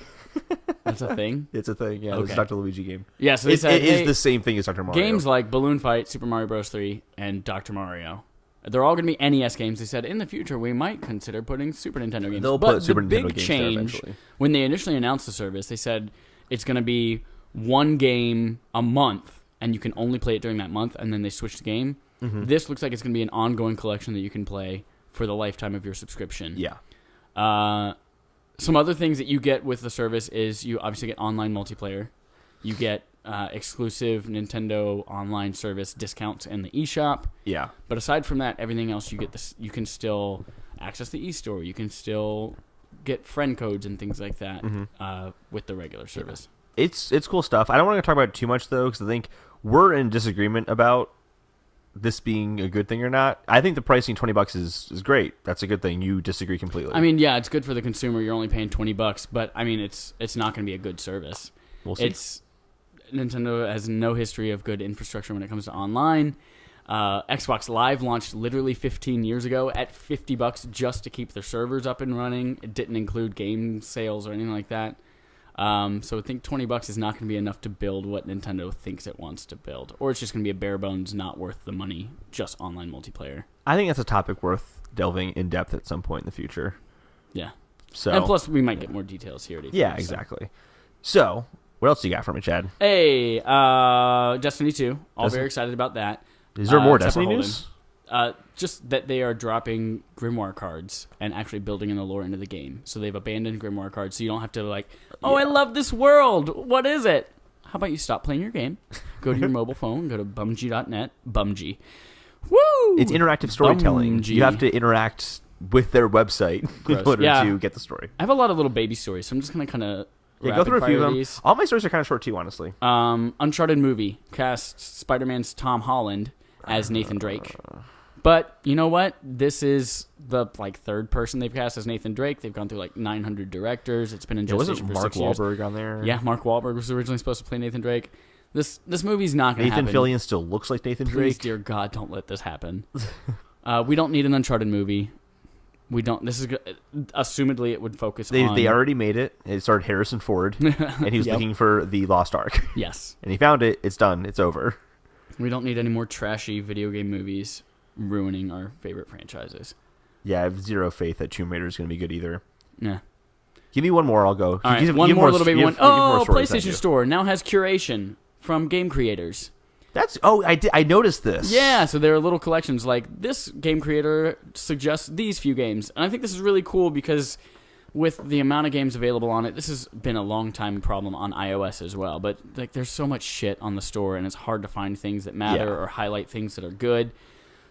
Speaker 1: That's a thing?
Speaker 2: It's a thing, yeah.
Speaker 1: Okay.
Speaker 2: It's a Dr. Luigi game.
Speaker 1: Yeah, so it
Speaker 2: is the same thing as Dr. Mario.
Speaker 1: Games like Balloon Fight, Super Mario Bros. 3, and Dr. Mario. They're all going to be NES games. They said in the future we might consider putting Super Nintendo games.
Speaker 2: They'll put Super Nintendo games there eventually.
Speaker 1: When they initially announced the service, they said it's going to be one game a month, and you can only play it during that month, and then they switched the game. Mm-hmm. This looks like it's going to be an ongoing collection that you can play for the lifetime of your subscription.
Speaker 2: Yeah.
Speaker 1: Some other things that you get with the service is you obviously get online multiplayer. You get exclusive Nintendo online service discounts in the eShop.
Speaker 2: Yeah.
Speaker 1: But aside from that, everything else you get you can still access the eStore. You can still get friend codes and things like that with the regular service.
Speaker 2: It's cool stuff. I don't want to talk about it too much though, because I think we're in disagreement about this being a good thing or not. I think the pricing $20 is great. That's a good thing. You disagree completely.
Speaker 1: I mean, yeah, it's good for the consumer. You're only paying $20, but I mean, it's not going to be a good service.
Speaker 2: We'll see.
Speaker 1: Nintendo has no history of good infrastructure when it comes to online. Xbox Live launched literally 15 years ago at $50 just to keep their servers up and running. It didn't include game sales or anything like that. So I think $20 is not going to be enough to build what Nintendo thinks it wants to build. Or it's just going to be a bare bones, not worth the money, just online multiplayer.
Speaker 2: I think that's a topic worth delving in depth at some point in the future.
Speaker 1: Yeah.
Speaker 2: So,
Speaker 1: and plus, we might get more details here.
Speaker 2: Yeah, exactly. So, what else do you got for me, Chad?
Speaker 1: Hey, Destiny 2. Very excited about that.
Speaker 2: Is there more Destiny news?
Speaker 1: Just that they are dropping Grimoire cards and actually building in the lore into the game. So they've abandoned Grimoire cards, so you don't have to I love this world. What is it? How about you stop playing your game? Go to your mobile phone, go to bumg.net. Bumg. Woo!
Speaker 2: It's interactive storytelling. You have to interact with their website in order to get the story.
Speaker 1: I have a lot of little baby stories, so I'm just going to kind of
Speaker 2: go through a few of them. All my stories are kind of short too, honestly.
Speaker 1: Uncharted movie cast Spider-Man's Tom Holland as Nathan Drake. But you know what? This is the third person they've cast as Nathan Drake. They've gone through 900 directors. It's been in gestation for 6 years.
Speaker 2: Wasn't Mark Wahlberg on there?
Speaker 1: Yeah, Mark Wahlberg was originally supposed to play Nathan Drake. This movie's not going to happen.
Speaker 2: Nathan Fillion still looks like Nathan Drake.
Speaker 1: Please, dear God, don't let this happen. We don't need an Uncharted movie. We don't. This is assumedly it would focus on.
Speaker 2: They already made it. It started Harrison Ford, and he was looking for the Lost Ark.
Speaker 1: Yes,
Speaker 2: and he found it. It's done. It's over.
Speaker 1: We don't need any more trashy video game movies ruining our favorite franchises.
Speaker 2: Yeah, I have zero faith that Tomb Raider is going to be good either.
Speaker 1: Yeah.
Speaker 2: Give me one more, I'll go.
Speaker 1: All right, one more little baby one. Oh, PlayStation Store now has curation from game creators.
Speaker 2: I noticed this.
Speaker 1: Yeah, so there are little collections like this game creator suggests these few games. And I think this is really cool because with the amount of games available on it, this has been a long time problem on iOS as well. But like, there's so much shit on the store, and it's hard to find things that matter or highlight things that are good.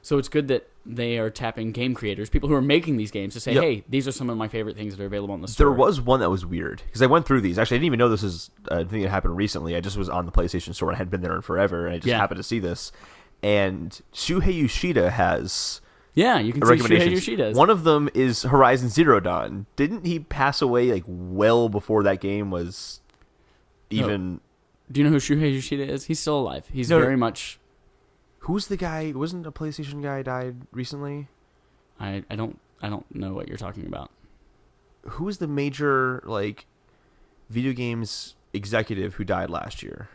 Speaker 1: So it's good that they are tapping game creators, people who are making these games, to say, hey, these are some of my favorite things that are available on the store.
Speaker 2: There was one that was weird, because I went through these. Actually, I didn't even know this was a thing that happened recently. I just was on the PlayStation Store and I hadn't been there in forever, and I just happened to see this. And Shuhei Yoshida has...
Speaker 1: Yeah, you can see Shuhei Yoshida's.
Speaker 2: One of them is Horizon Zero Dawn. Didn't he pass away like well before that game was even...
Speaker 1: No. Do you know who Shuhei Yoshida is? He's still alive. He's very much...
Speaker 2: Who's the guy? Wasn't a PlayStation guy died recently?
Speaker 1: I don't know what you're talking about.
Speaker 2: Who's the major like video games executive who died last year?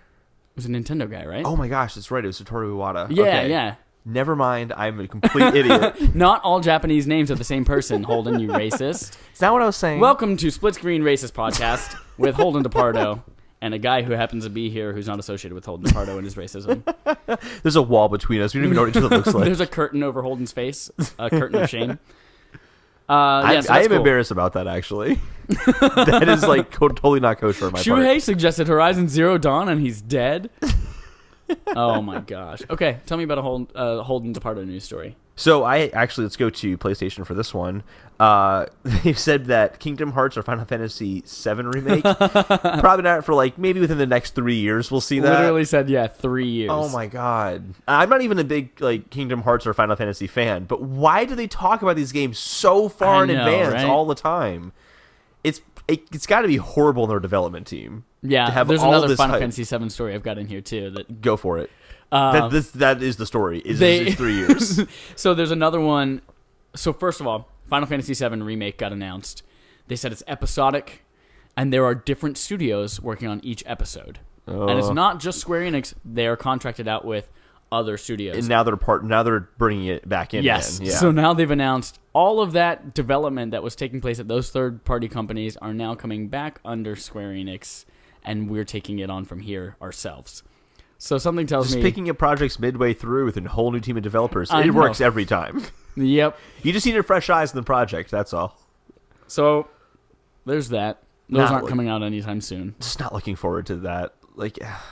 Speaker 1: It was a Nintendo guy, right?
Speaker 2: Oh my gosh, that's right. It was Satoru Iwata.
Speaker 1: Yeah,
Speaker 2: okay.
Speaker 1: yeah.
Speaker 2: Never mind. I'm a complete idiot.
Speaker 1: Not all Japanese names are the same person, Holden, you racist.
Speaker 2: Is that what I was saying?
Speaker 1: Welcome to Split Screen Racist Podcast with Holden DePardo. And a guy who happens to be here who's not associated with Holden DePardo and his racism.
Speaker 2: There's a wall between us. We don't even know what each other looks like.
Speaker 1: There's a curtain over Holden's face. A curtain of shame.
Speaker 2: I am embarrassed about that, actually. That is like totally not kosher on my part.
Speaker 1: Shuhei suggested Horizon Zero Dawn and he's dead. Oh my gosh. Okay, tell me about a Holden DePardo news story.
Speaker 2: So let's go to PlayStation for this one. They've said that Kingdom Hearts or Final Fantasy VII Remake, probably not for like maybe within the next 3 years we'll see that.
Speaker 1: Literally said 3 years.
Speaker 2: Oh my god. I'm not even a big like Kingdom Hearts or Final Fantasy fan, but why do they talk about these games so far in advance all the time? It's got to be horrible in their development team.
Speaker 1: Yeah,
Speaker 2: to have
Speaker 1: there's
Speaker 2: all
Speaker 1: another
Speaker 2: this
Speaker 1: Final
Speaker 2: hype.
Speaker 1: Fantasy VII story I've got in here too.
Speaker 2: Go for it. That is the story. It's 3 years.
Speaker 1: So there's another one. So first of all, Final Fantasy VII Remake got announced. They said it's episodic, and there are different studios working on each episode. And it's not just Square Enix. They are contracted out with other studios.
Speaker 2: And now they're bringing it back in.
Speaker 1: Yes.
Speaker 2: Again. Yeah.
Speaker 1: So now they've announced all of that development that was taking place at those third-party companies are now coming back under Square Enix, and we're taking it on from here ourselves. So something tells me...
Speaker 2: Just picking up projects midway through with a whole new team of developers.
Speaker 1: It
Speaker 2: works every time.
Speaker 1: Yep.
Speaker 2: You just needed fresh eyes in the project, that's all.
Speaker 1: So, there's that. Those aren't coming out anytime soon.
Speaker 2: Just not looking forward to that.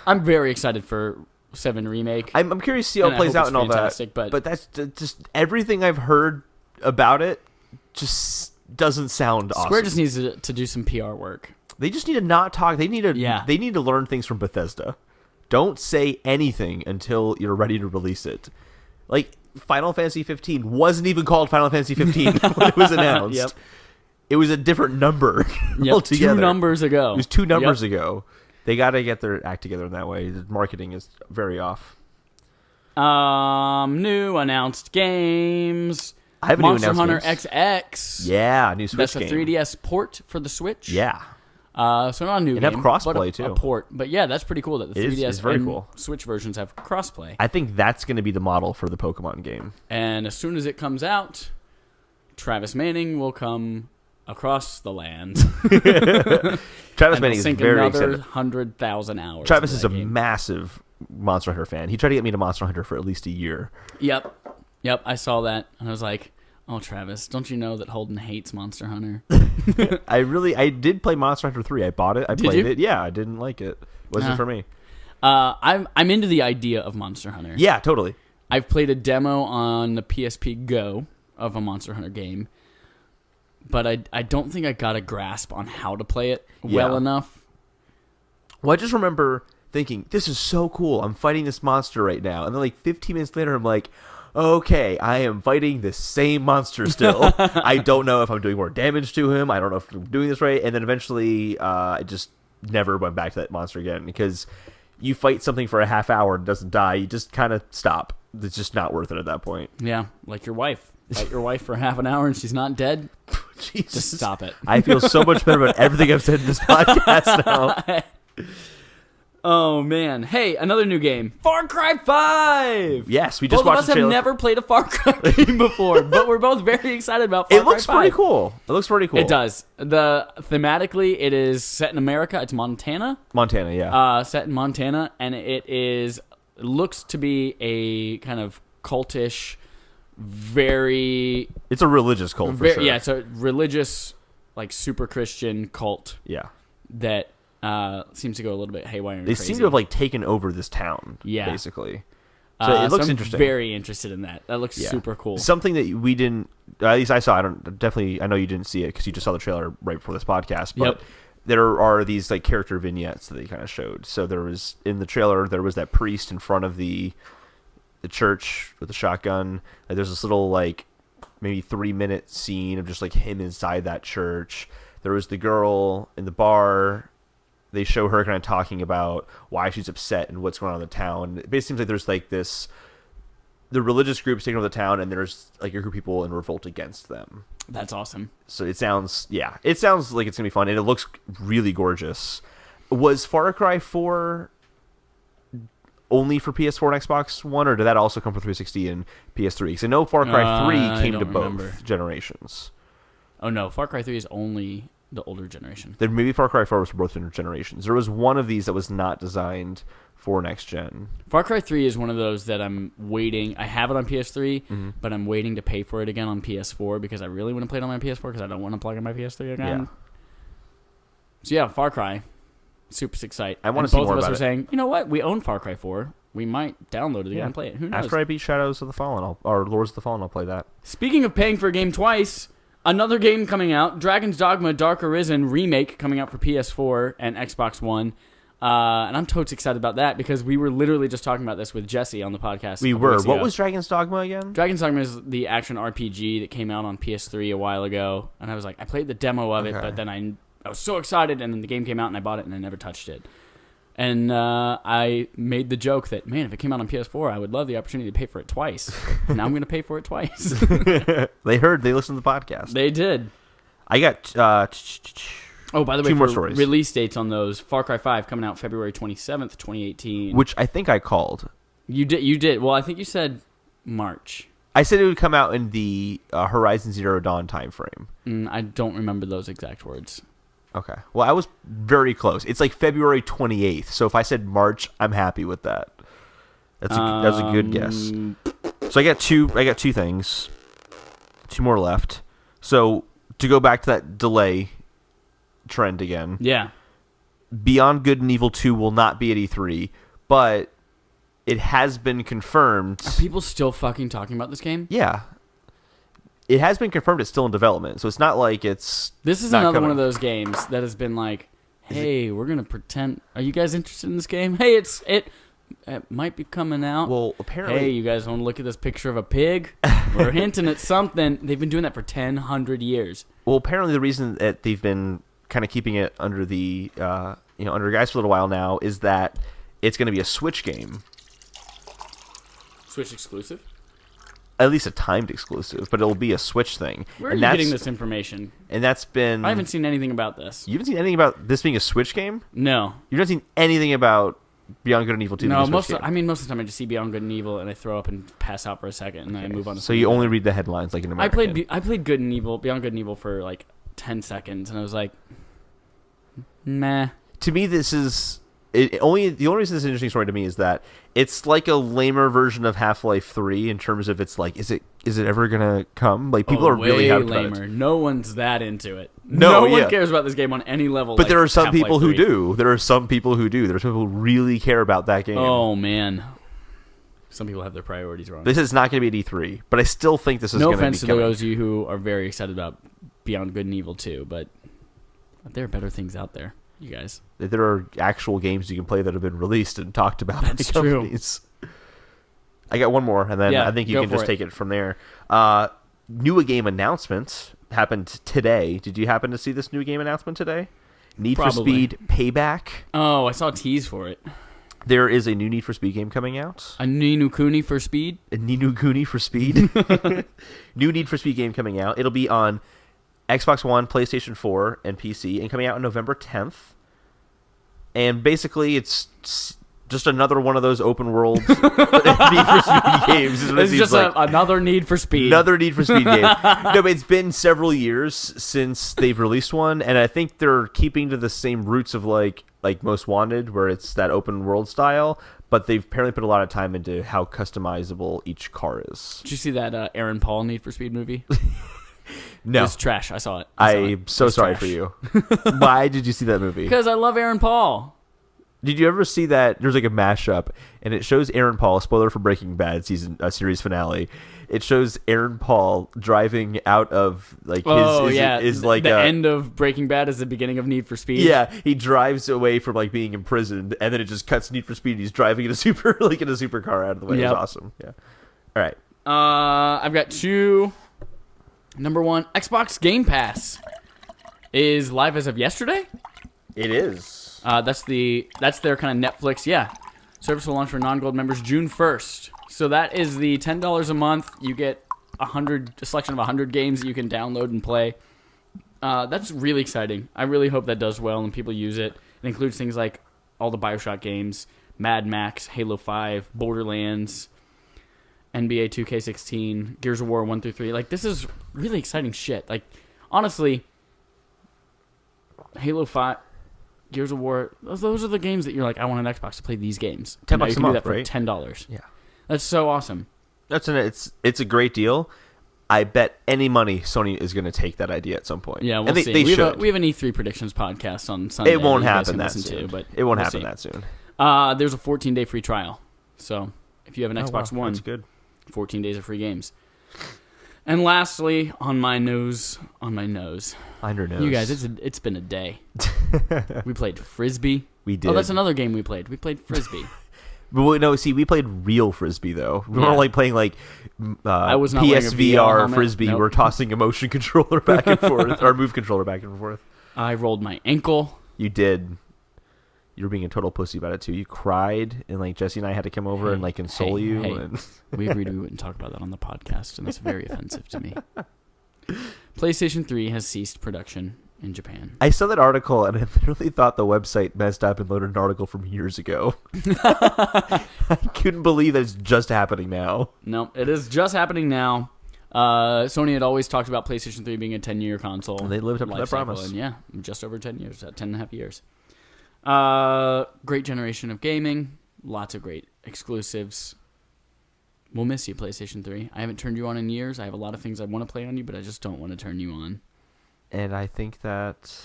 Speaker 1: I'm very excited for 7 Remake.
Speaker 2: I'm curious to see how it plays out and all that. But that's just everything I've heard about it just doesn't sound awesome.
Speaker 1: Square just needs to do some PR work.
Speaker 2: They just need to not talk. They need to learn things from Bethesda. Don't say anything until you're ready to release it. Like, Final Fantasy 15 wasn't even called Final Fantasy 15 when it was announced.
Speaker 1: Yep.
Speaker 2: It was a different number altogether.
Speaker 1: 2 numbers ago.
Speaker 2: It was 2 numbers ago. They got to get their act together in that way. The marketing is very off.
Speaker 1: New announced games.
Speaker 2: I have a
Speaker 1: Monster
Speaker 2: new
Speaker 1: Hunter
Speaker 2: games.
Speaker 1: XX.
Speaker 2: Yeah, new Switch game.
Speaker 1: That's a 3DS port for the Switch.
Speaker 2: Yeah.
Speaker 1: So not a new game.
Speaker 2: And have crossplay,
Speaker 1: but
Speaker 2: too.
Speaker 1: A port. But yeah, that's pretty cool that the 3DS
Speaker 2: very
Speaker 1: and
Speaker 2: cool.
Speaker 1: Switch versions have crossplay.
Speaker 2: I think that's going to be the model for the Pokemon game.
Speaker 1: And as soon as it comes out, Travis Manning will come across the land.
Speaker 2: Travis Manning is very
Speaker 1: another
Speaker 2: excited.
Speaker 1: 100,000 hours.
Speaker 2: Travis is a massive Monster Hunter fan. He tried to get me to Monster Hunter for at least a year.
Speaker 1: Yep. I saw that, and I was like, oh, Travis, don't you know that Holden hates Monster Hunter?
Speaker 2: I did play Monster Hunter 3. I bought it. I played it. Yeah, I didn't like it. Wasn't for me.
Speaker 1: I'm into the idea of Monster Hunter.
Speaker 2: Yeah, totally.
Speaker 1: I've played a demo on the PSP Go of a Monster Hunter game, but I don't think I got a grasp on how to play it well enough.
Speaker 2: Well, I just remember thinking, this is so cool. I'm fighting this monster right now. And then like 15 minutes later, I'm like, okay, I am fighting this same monster still. I don't know if I'm doing more damage to him. I don't know if I'm doing this right. And then eventually, I just never went back to that monster again because you fight something for a half hour and it doesn't die. You just kind of stop. It's just not worth it at that point.
Speaker 1: Yeah, like your wife. Fight your wife for half an hour and she's not dead.
Speaker 2: Jesus.
Speaker 1: Just stop it.
Speaker 2: I feel so much better about everything I've said in this podcast now.
Speaker 1: Oh man! Hey, another new game, Far Cry 5.
Speaker 2: Yes, we just
Speaker 1: both
Speaker 2: watched
Speaker 1: of us
Speaker 2: the trailer.
Speaker 1: have never played a Far Cry game before, but we're both very excited about Far Cry 5.
Speaker 2: It looks pretty cool. It looks pretty cool.
Speaker 1: It does. Thematically, it is set in America. It's Montana.
Speaker 2: Montana, yeah.
Speaker 1: Set in Montana, and it looks to be a kind of cultish, very.
Speaker 2: It's a religious cult, for sure.
Speaker 1: Yeah, it's a religious, like super Christian cult.
Speaker 2: Yeah.
Speaker 1: That seems to go a little bit haywire and
Speaker 2: They
Speaker 1: crazy.
Speaker 2: seem to have like taken over this town.
Speaker 1: Yeah.
Speaker 2: Basically. So it looks
Speaker 1: I'm
Speaker 2: interesting.
Speaker 1: Very interested in that. That looks super cool.
Speaker 2: Something that we didn't. At least I saw. I know you didn't see it because you just saw the trailer right before this podcast. But there are these like character vignettes that they kind of showed. So there was in the trailer there was that priest in front of the church with the shotgun. Like, there's this little like maybe 3-minute scene of just like him inside that church. There was the girl in the bar. They show her kind of talking about why she's upset and what's going on in the town. It basically seems like there's like the religious groups taking over the town, and there's like a group of people in revolt against them.
Speaker 1: That's awesome.
Speaker 2: So it sounds like it's going to be fun, and it looks really gorgeous. Was Far Cry 4 only for PS4 and Xbox One, or did that also come for 360 and PS3? Because I know Far Cry 3 came to both generations.
Speaker 1: Oh no, Far Cry 3 is only the older generation.
Speaker 2: Then maybe Far Cry 4 was for both generations. There was one of these that was not designed for next gen.
Speaker 1: Far Cry 3 is one of those that I'm waiting. I have it on PS3, but I'm waiting to pay for it again on PS4 because I really want to play it on my PS4 because I don't want to plug in my PS3 again.
Speaker 2: Yeah.
Speaker 1: So yeah, Far Cry. Super excited.
Speaker 2: I want to see more
Speaker 1: about it. Both of us
Speaker 2: about
Speaker 1: are saying, you know what? We own Far Cry 4. We might download it again and play it. Who knows?
Speaker 2: After I beat Shadows of the Fallen, or Lords of the Fallen, I'll play that.
Speaker 1: Speaking of paying for a game twice, another game coming out, Dragon's Dogma Dark Arisen Remake coming out for PS4 and Xbox One. And I'm totes excited about that because we were literally just talking about this with Jesse on the podcast.
Speaker 2: We were. What was Dragon's Dogma again?
Speaker 1: Dragon's Dogma is the action RPG that came out on PS3 a while ago. And I was like, I played the demo of it, but then I was so excited, and then the game came out, and I bought it, and I never touched it. And I made the joke that, man, if it came out on PS4, I would love the opportunity to pay for it twice. Now I'm going to pay for it twice.
Speaker 2: They listened to the podcast.
Speaker 1: They did.
Speaker 2: I got
Speaker 1: oh, by the way,
Speaker 2: two more stories.
Speaker 1: Release dates on those. Far Cry 5 coming out February 27th, 2018.
Speaker 2: Which I think I called.
Speaker 1: You did. Well, I think you said March.
Speaker 2: I said it would come out in the Horizon Zero Dawn timeframe.
Speaker 1: I don't remember those exact words.
Speaker 2: Okay. Well, I was very close. It's like February 28th. So if I said March, I'm happy with that. That's a good guess. So I got two things. Two more left. So to go back to that delay trend again.
Speaker 1: Yeah.
Speaker 2: Beyond Good and Evil 2 will not be at E3, but it has been confirmed.
Speaker 1: Are people still fucking talking about this game?
Speaker 2: Yeah. It has been confirmed it's still in development, so it's not like it's.
Speaker 1: This is another one of those games that has been like, hey, we're gonna pretend. Are you guys interested in this game? Hey, it might be coming out.
Speaker 2: Well, apparently,
Speaker 1: hey, you guys want to look at this picture of a pig? We're hinting at something. They've been doing that for 100 years.
Speaker 2: Well, apparently the reason that they've been kind of keeping it under the under guys for a little while now is that it's going to be a Switch game.
Speaker 1: Switch exclusive?
Speaker 2: At least a timed exclusive, but it'll be a Switch thing.
Speaker 1: Where are you getting this information?
Speaker 2: And that's been...
Speaker 1: I haven't seen anything about this.
Speaker 2: You haven't seen anything about this being a Switch game?
Speaker 1: No.
Speaker 2: You've not seen anything about Beyond Good and Evil 2 being a Switch game?
Speaker 1: Most of the time I just see Beyond Good and Evil and I throw up and pass out for a second and then I move on to
Speaker 2: So you only read the headlines like an American.
Speaker 1: I played Good and Evil, Beyond Good and Evil for like 10 seconds and I was like, meh.
Speaker 2: To me, this is... the only reason this is an interesting story to me is that it's like a lamer version of Half-Life 3 in terms of it's like, is it ever gonna come? Like people are really hyped about it.
Speaker 1: No one's that into it.
Speaker 2: No
Speaker 1: one cares about this game on any level.
Speaker 2: But
Speaker 1: like
Speaker 2: there are some
Speaker 1: Half-Life
Speaker 2: people
Speaker 1: 3.
Speaker 2: who do. There are some people who do. There's some people who really care about that game.
Speaker 1: Oh man, some people have their priorities wrong.
Speaker 2: This is not going to be at E3, but I still think this is going to be
Speaker 1: No offense to
Speaker 2: coming.
Speaker 1: those of you who are very excited about Beyond Good and Evil 2, but there are better things out there. You guys.
Speaker 2: There are actual games you can play that have been released and talked about by companies. I got one more, and then I think you can just take it from there. New game announcement happened today. Did you happen to see this new game announcement today? Need for Speed Payback.
Speaker 1: Oh, I saw a tease for it.
Speaker 2: There is a new Need for Speed game coming out.
Speaker 1: A Ni no Kuni for Speed?
Speaker 2: A Ni no Kuni for Speed. New Need for Speed game coming out. It'll be on Xbox One, PlayStation 4, and PC, and coming out on November 10th. And basically, it's just another one of those open world Need for Speed games. Is what
Speaker 1: it's just like. Another Need for Speed.
Speaker 2: Another Need for Speed game. No, but it's been several years since they've released one, and I think they're keeping to the same roots of like Most Wanted, where it's that open world style, but they've apparently put a lot of time into how customizable each car is.
Speaker 1: Did you see that Aaron Paul Need for Speed movie?
Speaker 2: No.
Speaker 1: It was trash. I saw it.
Speaker 2: I'm so sorry for you. Why did you see that movie?
Speaker 1: Because I love Aaron Paul.
Speaker 2: Did you ever see that? There's like a mashup, and it shows Aaron Paul. Spoiler for Breaking Bad series finale. It shows Aaron Paul driving out of like his like
Speaker 1: the end of Breaking Bad is the beginning of Need for Speed.
Speaker 2: Yeah, he drives away from like being imprisoned, and then it just cuts Need for Speed. He's driving in a supercar out of the way. Yep. It was awesome. Yeah. All right.
Speaker 1: I've got two. Number one, Xbox Game Pass is live as of yesterday.
Speaker 2: It is.
Speaker 1: That's their kind of Netflix. Yeah, service will launch for non-gold members June 1st. So that is the $10 a month. You get a selection of 100 games that you can download and play. That's really exciting. I really hope that does well and people use it. It includes things like all the BioShock games, Mad Max, Halo 5, Borderlands, NBA 2K16, Gears of War 1 through 3. Like, this is really exciting shit. Like, honestly, Halo 5, Gears of War, those are the games that you're like, I want an Xbox to play these games.
Speaker 2: $10 a month,
Speaker 1: do that for
Speaker 2: right?
Speaker 1: $10.
Speaker 2: Yeah.
Speaker 1: That's so awesome.
Speaker 2: It's a great deal. I bet any money Sony is going to take that idea at some point.
Speaker 1: Yeah, we'll
Speaker 2: and
Speaker 1: see.
Speaker 2: they should.
Speaker 1: We have an E3 predictions podcast on Sunday.
Speaker 2: It won't happen that soon.
Speaker 1: But
Speaker 2: it won't
Speaker 1: we'll
Speaker 2: happen
Speaker 1: see.
Speaker 2: that soon.
Speaker 1: There's a 14-day free trial. So if you have an Xbox One,
Speaker 2: that's good.
Speaker 1: 14 days of free games. And lastly, on my nose.
Speaker 2: On your nose.
Speaker 1: You guys, it's been a day. We played Frisbee.
Speaker 2: We did.
Speaker 1: Oh, that's another game we played. We played Frisbee.
Speaker 2: But no, see, we played real Frisbee, though. We weren't like playing like
Speaker 1: I was not wearing a VR helmet.
Speaker 2: Frisbee.
Speaker 1: Nope.
Speaker 2: We're tossing a motion controller back and forth, or move controller back and forth.
Speaker 1: I rolled my ankle.
Speaker 2: You did. You were being a total pussy about it, too. You cried, and like Jesse and I had to come over and like console you. And
Speaker 1: we agreed we wouldn't talk about that on the podcast, and that's very offensive to me. PlayStation 3 has ceased production in Japan.
Speaker 2: I saw that article, and I literally thought the website messed up and loaded an article from years ago. I couldn't believe that it's just happening now.
Speaker 1: No, it is just happening now. Sony had always talked about PlayStation 3 being a 10-year console.
Speaker 2: And they lived up to that promise.
Speaker 1: And yeah, just over 10 years, 10 and a half years. Great generation of gaming. Lots of great exclusives. We'll miss you, PlayStation 3. I haven't turned you on in years. I have a lot of things I want to play on you, but I just don't want to turn you on.
Speaker 2: And I think that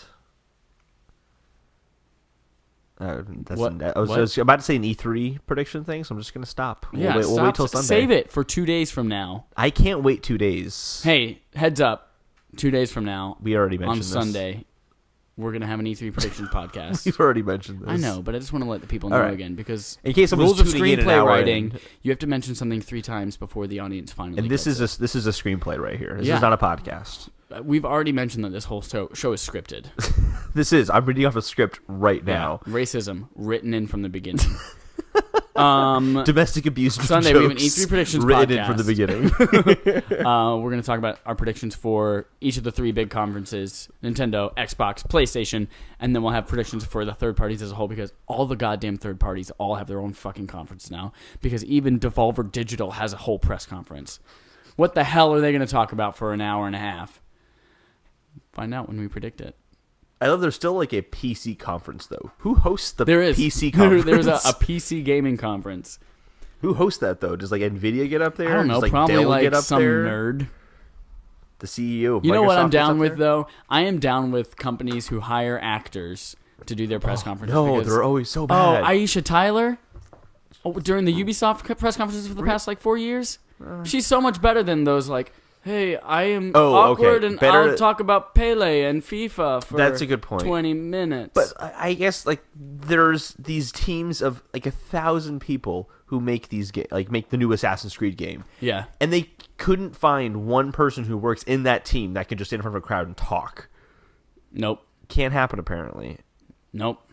Speaker 2: I was about to say an E3 prediction thing, so I'm just going to stop.
Speaker 1: Yeah,
Speaker 2: we'll wait till Sunday.
Speaker 1: Save it for 2 days from now.
Speaker 2: I can't wait 2 days.
Speaker 1: Hey, heads up. 2 days from now.
Speaker 2: We already mentioned this.
Speaker 1: On Sunday, we're going to have an E3 predictions podcast.
Speaker 2: We've already mentioned this.
Speaker 1: I know, but I just want to let the people know again, because
Speaker 2: in case
Speaker 1: rules of
Speaker 2: tuning in
Speaker 1: screenplay writing, you have to mention something 3 times before the audience finally
Speaker 2: And this is a screenplay right here. This is not a podcast.
Speaker 1: We've already mentioned that this whole show is scripted.
Speaker 2: I'm reading off a script right now.
Speaker 1: Yeah. Racism written in from the beginning.
Speaker 2: Domestic abuse.
Speaker 1: Sunday we have an E3 predictions
Speaker 2: written
Speaker 1: podcast.
Speaker 2: in from the beginning.
Speaker 1: We're going to talk about our predictions for each of the 3 big conferences: Nintendo, Xbox, PlayStation, and then we'll have predictions for the third parties as a whole, because all the goddamn third parties all have their own fucking conference now. Because even Devolver Digital has a whole press conference. What the hell are they going to talk about for an hour and a half? Find out when we predict it.
Speaker 2: I love there's still like a PC conference, though. Who hosts the PC conference?
Speaker 1: There's a PC gaming conference.
Speaker 2: Who hosts that, though? Does like NVIDIA get up there?
Speaker 1: I don't know.
Speaker 2: Does,
Speaker 1: probably
Speaker 2: Dell
Speaker 1: like
Speaker 2: get up
Speaker 1: some
Speaker 2: there?
Speaker 1: nerd.
Speaker 2: The CEO of
Speaker 1: You know what I'm
Speaker 2: Microsoft
Speaker 1: down
Speaker 2: is
Speaker 1: with,
Speaker 2: up there?
Speaker 1: though? I am down with companies who hire actors to do their press conferences.
Speaker 2: No, they're always so bad.
Speaker 1: Oh, Aisha Tyler? During the Ubisoft press conferences for the past, 4 years? She's so much better than those, hey, I am awkward and I'll talk about Pele and FIFA for
Speaker 2: That's a good point.
Speaker 1: 20 minutes.
Speaker 2: But I guess there's these teams of 1,000 people who make these make the new Assassin's Creed game.
Speaker 1: Yeah.
Speaker 2: And they couldn't find one person who works in that team that can just stand in front of a crowd and talk.
Speaker 1: Nope.
Speaker 2: Can't happen, apparently.
Speaker 1: Nope.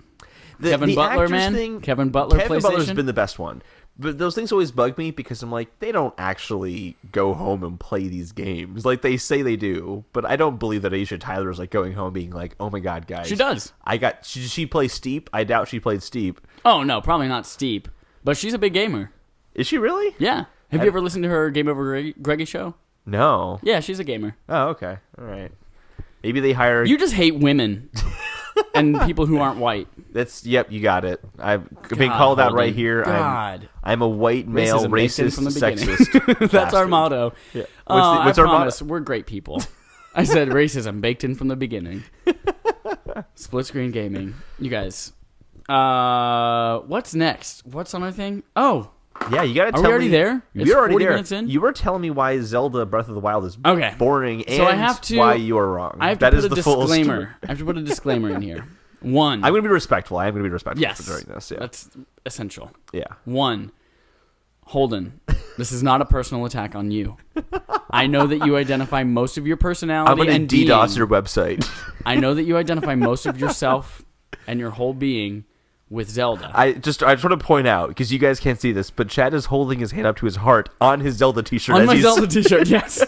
Speaker 1: Kevin Butler, man. Kevin Butler
Speaker 2: Butler's been the best one. But those things always bug me because I'm like, they don't actually go home and play these games. Like, they say they do, but I don't believe that Aisha Tyler is like going home being like, oh my god, guys.
Speaker 1: She does.
Speaker 2: She plays Steep? I doubt she played Steep.
Speaker 1: Oh, no, probably not Steep. But she's a big gamer.
Speaker 2: Is she really?
Speaker 1: Yeah. Have you ever listened to her Game Over Greggy show?
Speaker 2: No.
Speaker 1: Yeah, she's a gamer.
Speaker 2: Oh, okay. All right. Maybe they hire...
Speaker 1: You just hate women. And people who aren't white.
Speaker 2: Yep, you got it. I've been called out right here.
Speaker 1: God.
Speaker 2: I'm a white male, racist,
Speaker 1: from the
Speaker 2: sexist.
Speaker 1: That's our motto.
Speaker 2: Yeah.
Speaker 1: What's our motto? We're great people. I said racism baked in from the beginning. Split screen gaming. You guys. What's next? What's on our thing? Oh.
Speaker 2: Yeah, you gotta tell me.
Speaker 1: Are we already there?
Speaker 2: You're already
Speaker 1: 40
Speaker 2: there.
Speaker 1: minutes in?
Speaker 2: You were telling me why Zelda Breath of the Wild is boring and
Speaker 1: so I have to,
Speaker 2: why you are wrong.
Speaker 1: I have to put a disclaimer. I have to put a disclaimer in here. One.
Speaker 2: I'm going to be respectful. I'm going to be respectful
Speaker 1: yes,
Speaker 2: for doing this. Yeah.
Speaker 1: That's essential.
Speaker 2: Yeah.
Speaker 1: One. Holden, this is not a personal attack on you. I know that you identify most of your personality
Speaker 2: I'm going to DDoS your website.
Speaker 1: I know that you identify most of yourself and your whole being with Zelda.
Speaker 2: I just want to point out, because you guys can't see this, but Chad is holding his hand up to his heart on his Zelda t-shirt.
Speaker 1: On my Zelda t-shirt, yes.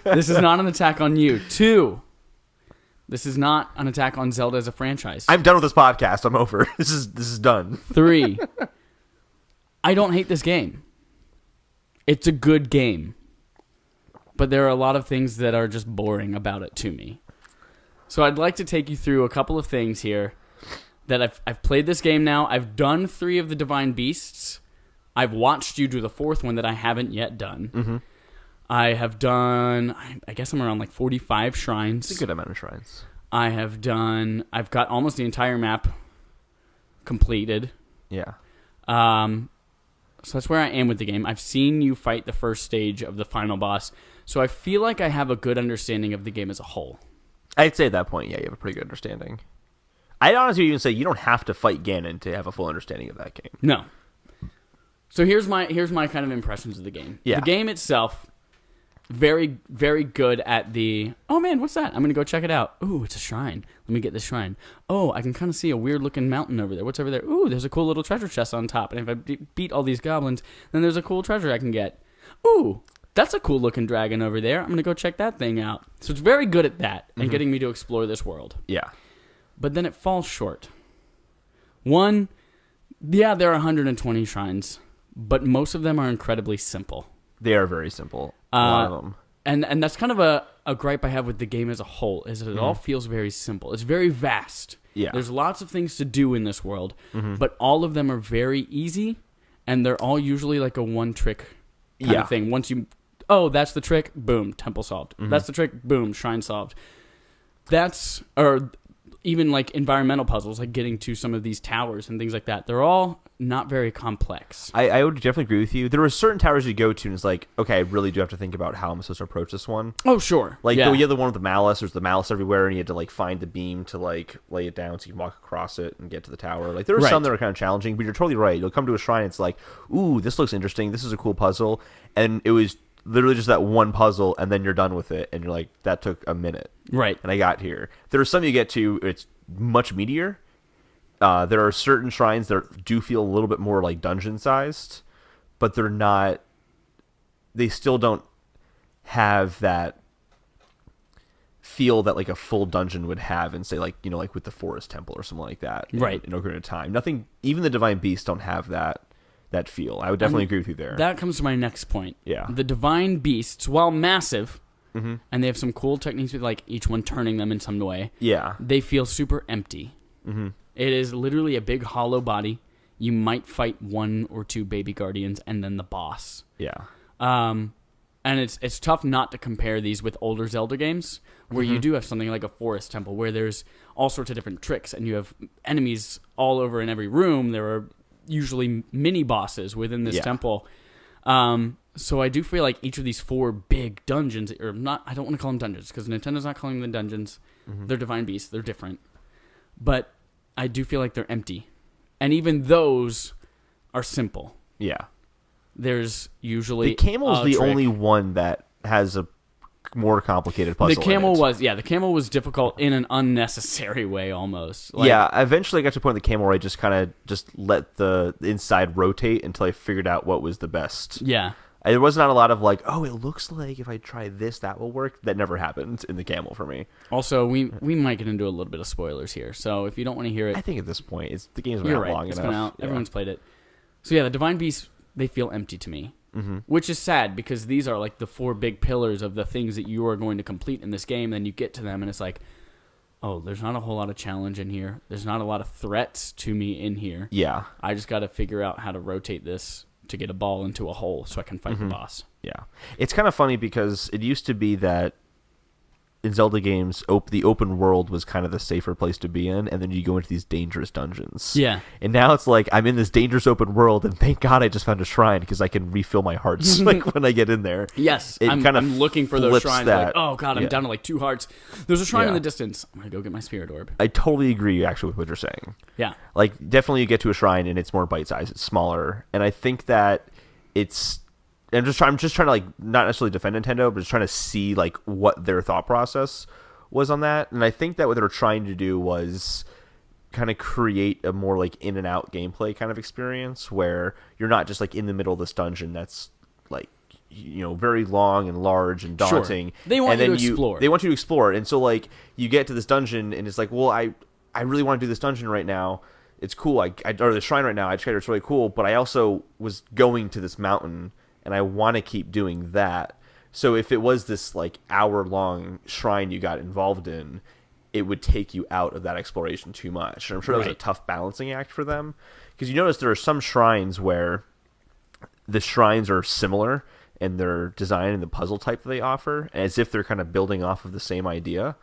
Speaker 1: This is not an attack on you. Two, this is not an attack on Zelda as a franchise.
Speaker 2: I'm done with this podcast. I'm over. This is done.
Speaker 1: Three, I don't hate this game. It's a good game. But there are a lot of things that are just boring about it to me. So I'd like to take you through a couple of things here that I've played this game now. I've done 3 of the Divine Beasts. I've watched you do the 4th one that I haven't yet done.
Speaker 2: Mm-hmm.
Speaker 1: I have done, I guess I'm around like 45 shrines.
Speaker 2: It's a good amount of shrines.
Speaker 1: I've got almost the entire map completed.
Speaker 2: Yeah.
Speaker 1: So that's where I am with the game. I've seen you fight the first stage of the final boss, so I feel like I have a good understanding of the game as a whole.
Speaker 2: I'd say at that point, yeah, you have a pretty good understanding. I'd honestly even say you don't have to fight Ganon to have a full understanding of that game.
Speaker 1: No. So here's my kind of impressions of the game.
Speaker 2: Yeah.
Speaker 1: The game itself, very, very good at the, oh man, what's that? I'm going to go check it out. Ooh, it's a shrine. Let me get this shrine. Oh, I can kind of see a weird looking mountain over there. What's over there? Ooh, there's a cool little treasure chest on top. And if I beat all these goblins, then there's a cool treasure I can get. Ooh, that's a cool looking dragon over there. I'm going to go check that thing out. So it's very good at that and getting me to explore this world.
Speaker 2: Yeah.
Speaker 1: But then it falls short. One, yeah, there are 120 shrines, but most of them are incredibly simple.
Speaker 2: They are very simple. A lot of them.
Speaker 1: And that's kind of a gripe I have with the game as a whole, is that it all feels very simple. It's very vast.
Speaker 2: Yeah.
Speaker 1: There's lots of things to do in this world, but all of them are very easy, and they're all usually like a one-trick kind of thing. Once you, that's the trick, boom, temple solved. That's the trick, boom, shrine solved. Or even like environmental puzzles, like getting to some of these towers and things like that. They're all not very complex.
Speaker 2: I would definitely agree with you. There are certain towers you go to and it's like, okay, I really do have to think about how I'm supposed to approach this one.
Speaker 1: Oh, sure.
Speaker 2: Like, you have the one with the malice. There's the malice everywhere, and you had to like find the beam to like lay it down so you can walk across it and get to the tower. Like, there are some that are kind of challenging, but you're totally right. You'll come to a shrine, and it's like, ooh, this looks interesting. This is a cool puzzle. And it was literally just that one puzzle, and then you're done with it, and you're like, that took a minute.
Speaker 1: Right.
Speaker 2: And I got here. There are some you get to, it's much meatier. There are certain shrines that do feel a little bit more like dungeon-sized, but they're not... They still don't have that feel that like a full dungeon would have in, say, like, you know, like with the Forest Temple or something like that.
Speaker 1: Right.
Speaker 2: In Ocarina of Time. Nothing... Even the Divine Beasts don't have that feel. I would definitely agree with you there.
Speaker 1: That comes to my next point.
Speaker 2: Yeah.
Speaker 1: The Divine Beasts, while massive... and they have some cool techniques with like each one turning them in some way. Yeah. They feel super empty. It is literally a big hollow body. You might fight 1 or 2 baby guardians and then the boss. Yeah. And it's tough not to compare these with older Zelda games where you do have something like a Forest Temple where there's all sorts of different tricks and you have enemies all over in every room. There are usually mini bosses within this temple. So I do feel like each of these 4 big dungeons, or not, I don't want to call them dungeons because Nintendo's not calling them dungeons. They're Divine Beasts. They're different. But I do feel like they're empty. And even those are simple. Yeah. There's usually
Speaker 2: the camel's the only one that has a more complicated puzzle.
Speaker 1: The camel was difficult in an unnecessary way almost.
Speaker 2: Yeah, eventually I got to a point in the camel where I just kind of just let the inside rotate until I figured out what was the best.
Speaker 1: Yeah.
Speaker 2: There was not a lot of like, oh, it looks like if I try this, that will work. That never happened in the camel for me.
Speaker 1: Also, we might get into a little bit of spoilers here, so if you don't want to hear it...
Speaker 2: I think at this point, the game's been out long enough.
Speaker 1: It's been out. Yeah. Everyone's played it. So yeah, the Divine Beasts, they feel empty to me, which is sad because these are like the 4 big pillars of the things that you are going to complete in this game. Then you get to them and it's like, oh, there's not a whole lot of challenge in here. There's not a lot of threats to me in here.
Speaker 2: Yeah.
Speaker 1: I just got to figure out how to rotate this to get a ball into a hole so I can fight the boss.
Speaker 2: Yeah. It's kind of funny because it used to be that in Zelda games, the open world was kind of the safer place to be in, and then you go into these dangerous dungeons.
Speaker 1: Yeah.
Speaker 2: And now it's like, I'm in this dangerous open world, and thank God I just found a shrine, because I can refill my hearts like when I get in there.
Speaker 1: Yes. I'm looking for those shrines. Like, oh, God, I'm down to like 2 hearts. There's a shrine in the distance. I'm going to go get my spirit orb.
Speaker 2: I totally agree, actually, with what you're saying.
Speaker 1: Yeah.
Speaker 2: Like, definitely you get to a shrine, and it's more bite-sized. It's smaller. And I think that it's... I'm just trying to like not necessarily defend Nintendo, but just trying to see like what their thought process was on that. And I think that what they were trying to do was kind of create a more like in and out gameplay kind of experience where you're not just like in the middle of this dungeon that's like, you know, very long and large and daunting.
Speaker 1: Sure. They want you to explore.
Speaker 2: They want you to explore it. And so like you get to this dungeon and it's like, well, I really want to do this dungeon right now. It's cool. Or the shrine right now. I just it's really cool. But I also was going to this mountain and I want to keep doing that. So if it was this like hour-long shrine you got involved in, it would take you out of that exploration too much. And I'm sure that was a tough balancing act for them. Because you notice there are some shrines where the shrines are similar in their design and the puzzle type that they offer, as if they're kind of building off of the same idea.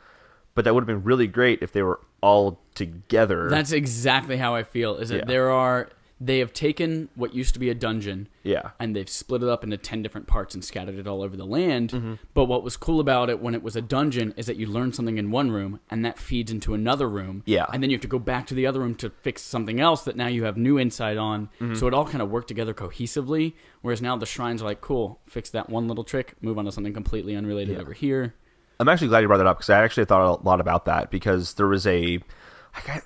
Speaker 2: But that would have been really great if they were all together.
Speaker 1: That's exactly how I feel, is that they have taken what used to be a dungeon and they've split it up into 10 different parts and scattered it all over the land. But what was cool about it when it was a dungeon is that you learn something in one room and that feeds into another room.
Speaker 2: Yeah.
Speaker 1: And then you have to go back to the other room to fix something else that now you have new insight on. So it all kind of worked together cohesively, whereas now the shrines are like, cool, fix that one little trick, move on to something completely unrelated over here.
Speaker 2: I'm actually glad you brought that up because I actually thought a lot about that because there was I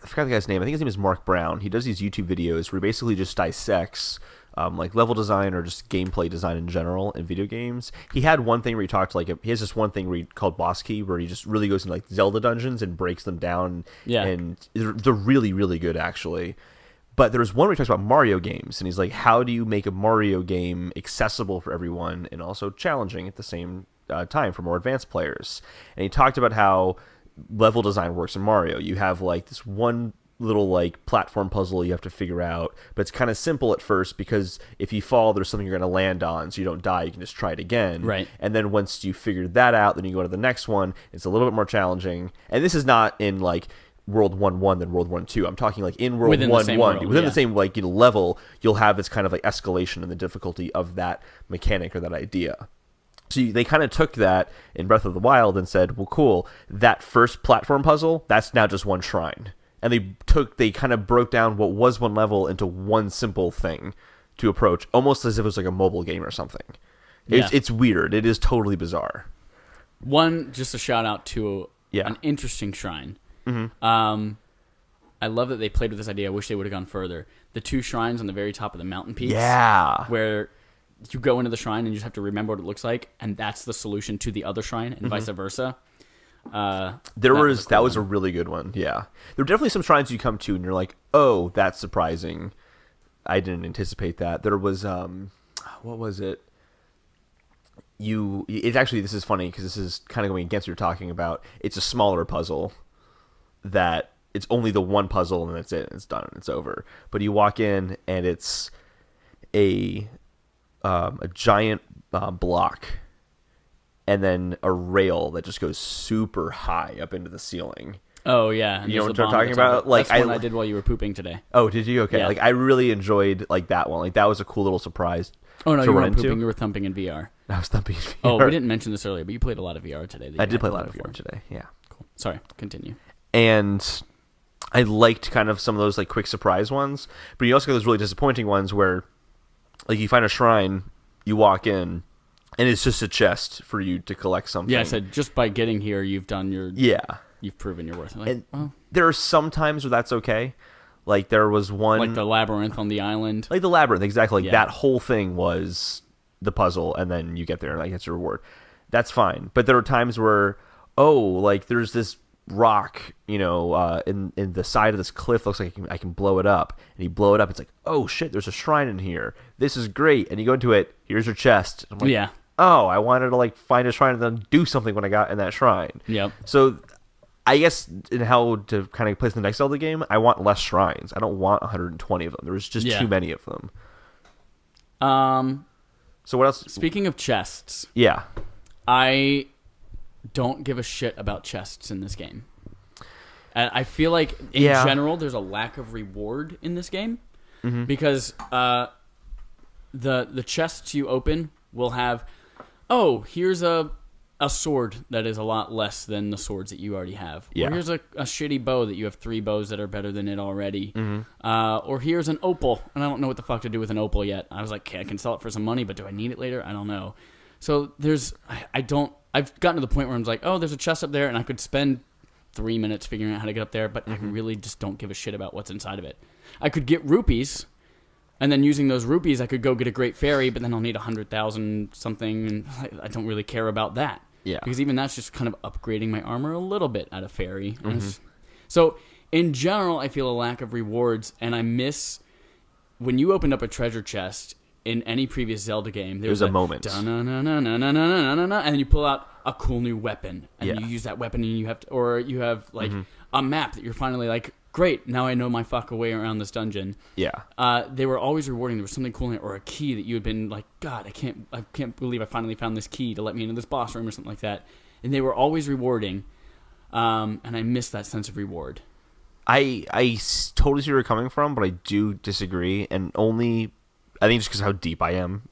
Speaker 2: forgot the guy's name. I think his name is Mark Brown. He does these YouTube videos where he basically just dissects like level design or just gameplay design in general in video games. He had one thing where he talked he has this one thing called Boss Key where he just really goes into like Zelda dungeons and breaks them down. Yeah. And they're really, really good actually. But there was one where he talks about Mario games and he's like, how do you make a Mario game accessible for everyone and also challenging at the same time for more advanced players? And he talked about how level design works in Mario. You have like this one little like platform puzzle you have to figure out, but it's kind of simple at first because if you fall, there's something you're going to land on, so you don't die. You can just try it again.
Speaker 1: Right.
Speaker 2: And then once you figure that out, then you go to the next one. It's a little bit more challenging. And this is not in like World 1-1 than World 1-2. I'm talking like in World 1-1 within the same like level, you'll have this kind of like escalation in the difficulty of that mechanic or that idea. So they kind of took that in Breath of the Wild and said, well, cool, that first platform puzzle, that's now just one shrine. And they kind of broke down what was one level into one simple thing to approach, almost as if it was like a mobile game or something. It's weird. It is totally bizarre.
Speaker 1: Just a shout out to an interesting shrine. I love that they played with this idea. I wish they would have gone further. The 2 shrines on the very top of the mountain peaks.
Speaker 2: Yeah.
Speaker 1: Where you go into the shrine and you just have to remember what it looks like, and that's the solution to the other shrine, and vice versa.
Speaker 2: That was a really good one. Yeah, there were definitely some shrines you come to and you're like, oh, that's surprising. I didn't anticipate that. There was what was it? It's actually, this is funny because this is kind of going against what you're talking about. It's a smaller puzzle that it's only the one puzzle and that's it. It's done. It's over. But you walk in and it's a giant block and then a rail that just goes super high up into the ceiling.
Speaker 1: Oh yeah,
Speaker 2: you know what I'm talking about? Like
Speaker 1: that's one I did while you were pooping today.
Speaker 2: Oh, did you? Okay. Yeah. Like I really enjoyed like that one. Like that was a cool little surprise.
Speaker 1: Oh no, you weren't pooping. You were thumping in VR.
Speaker 2: I was thumping in VR.
Speaker 1: Oh, we didn't mention this earlier, but you played a lot of VR today.
Speaker 2: I did play a lot of VR today. Yeah.
Speaker 1: Cool. Sorry. Continue.
Speaker 2: And I liked kind of some of those like quick surprise ones, but you also got those really disappointing ones where like you find a shrine, you walk in, And it's just a chest for you to collect something.
Speaker 1: Yeah, I said just by getting here, you've done your...
Speaker 2: Yeah.
Speaker 1: You've proven your worth. Like,
Speaker 2: and there are some times where that's okay. Like, there was one...
Speaker 1: Like the labyrinth on the island.
Speaker 2: Like the labyrinth, exactly. Like, that whole thing was the puzzle, and then you get there, and like, that's your reward. That's fine. But there are times where, like, there's this rock, in the side of this cliff, looks like I can blow it up. And you blow it up, it's like, oh, shit, there's a shrine in here. This is great. And you go into it, here's your chest. I'm like,
Speaker 1: yeah.
Speaker 2: Oh, I wanted to, like, find a shrine and then do something when I got in that shrine.
Speaker 1: Yep.
Speaker 2: So... I guess in how to kind of play the next Zelda game, I want less shrines. I don't want 120 of them. There's just too many of them. So what else?
Speaker 1: Speaking of chests.
Speaker 2: Yeah.
Speaker 1: I don't give a shit about chests in this game. I feel like in general there's a lack of reward in this game because the chests you open will have, here's a sword that is a lot less than the swords that you already have.
Speaker 2: Yeah.
Speaker 1: Or here's a shitty bow that you have 3 bows that are better than it already. Or here's an opal, and I don't know what the fuck to do with an opal yet. I was like, okay, I can sell it for some money, but do I need it later? I don't know. So I've gotten to the point where I'm like, there's a chest up there, and I could spend 3 minutes figuring out how to get up there, but I really just don't give a shit about what's inside of it. I could get rupees, and then using those rupees, I could go get a great fairy, but then I'll need 100,000 something, and I don't really care about that.
Speaker 2: Yeah.
Speaker 1: Because even that's just kind of upgrading my armor a little bit at a fairy. So, in general, I feel a lack of rewards, and I miss... When you opened up a treasure chest in any previous Zelda game, there's
Speaker 2: a moment.
Speaker 1: And then you pull out a cool new weapon, and you use that weapon, and you have, like, a map that you're finally like, great, now I know my fuck way around this dungeon.
Speaker 2: Yeah.
Speaker 1: They were always rewarding. There was something cool in it, or a key that you had been like, God, I can't believe I finally found this key to let me into this boss room or something like that. And they were always rewarding, and I miss that sense of reward.
Speaker 2: I totally see where you're coming from, but I do disagree, and only, I think just because of how deep I am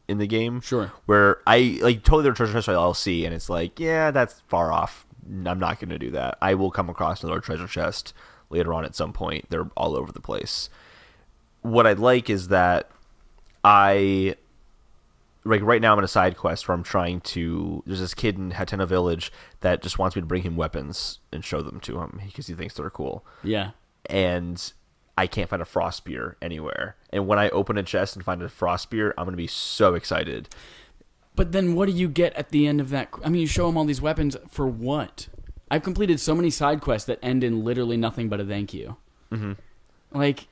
Speaker 2: in the game.
Speaker 1: Sure.
Speaker 2: Where I, like, totally their treasure chest I'll see, and it's like, yeah, that's far off. I'm not going to do that. I will come across another treasure chest later on at some point. They're all over the place. What I'd like is that like right now I'm in a side quest where I'm trying to, there's this kid in Hatena Village that just wants me to bring him weapons and show them to him because he thinks they're cool.
Speaker 1: Yeah.
Speaker 2: And I can't find a frost spear anywhere. And when I open a chest and find a frost spear, I'm going to be so excited.
Speaker 1: But then what do you get at the end of that? I mean, you show him all these weapons for what? I've completed so many side quests that end in literally nothing but a thank you. Like,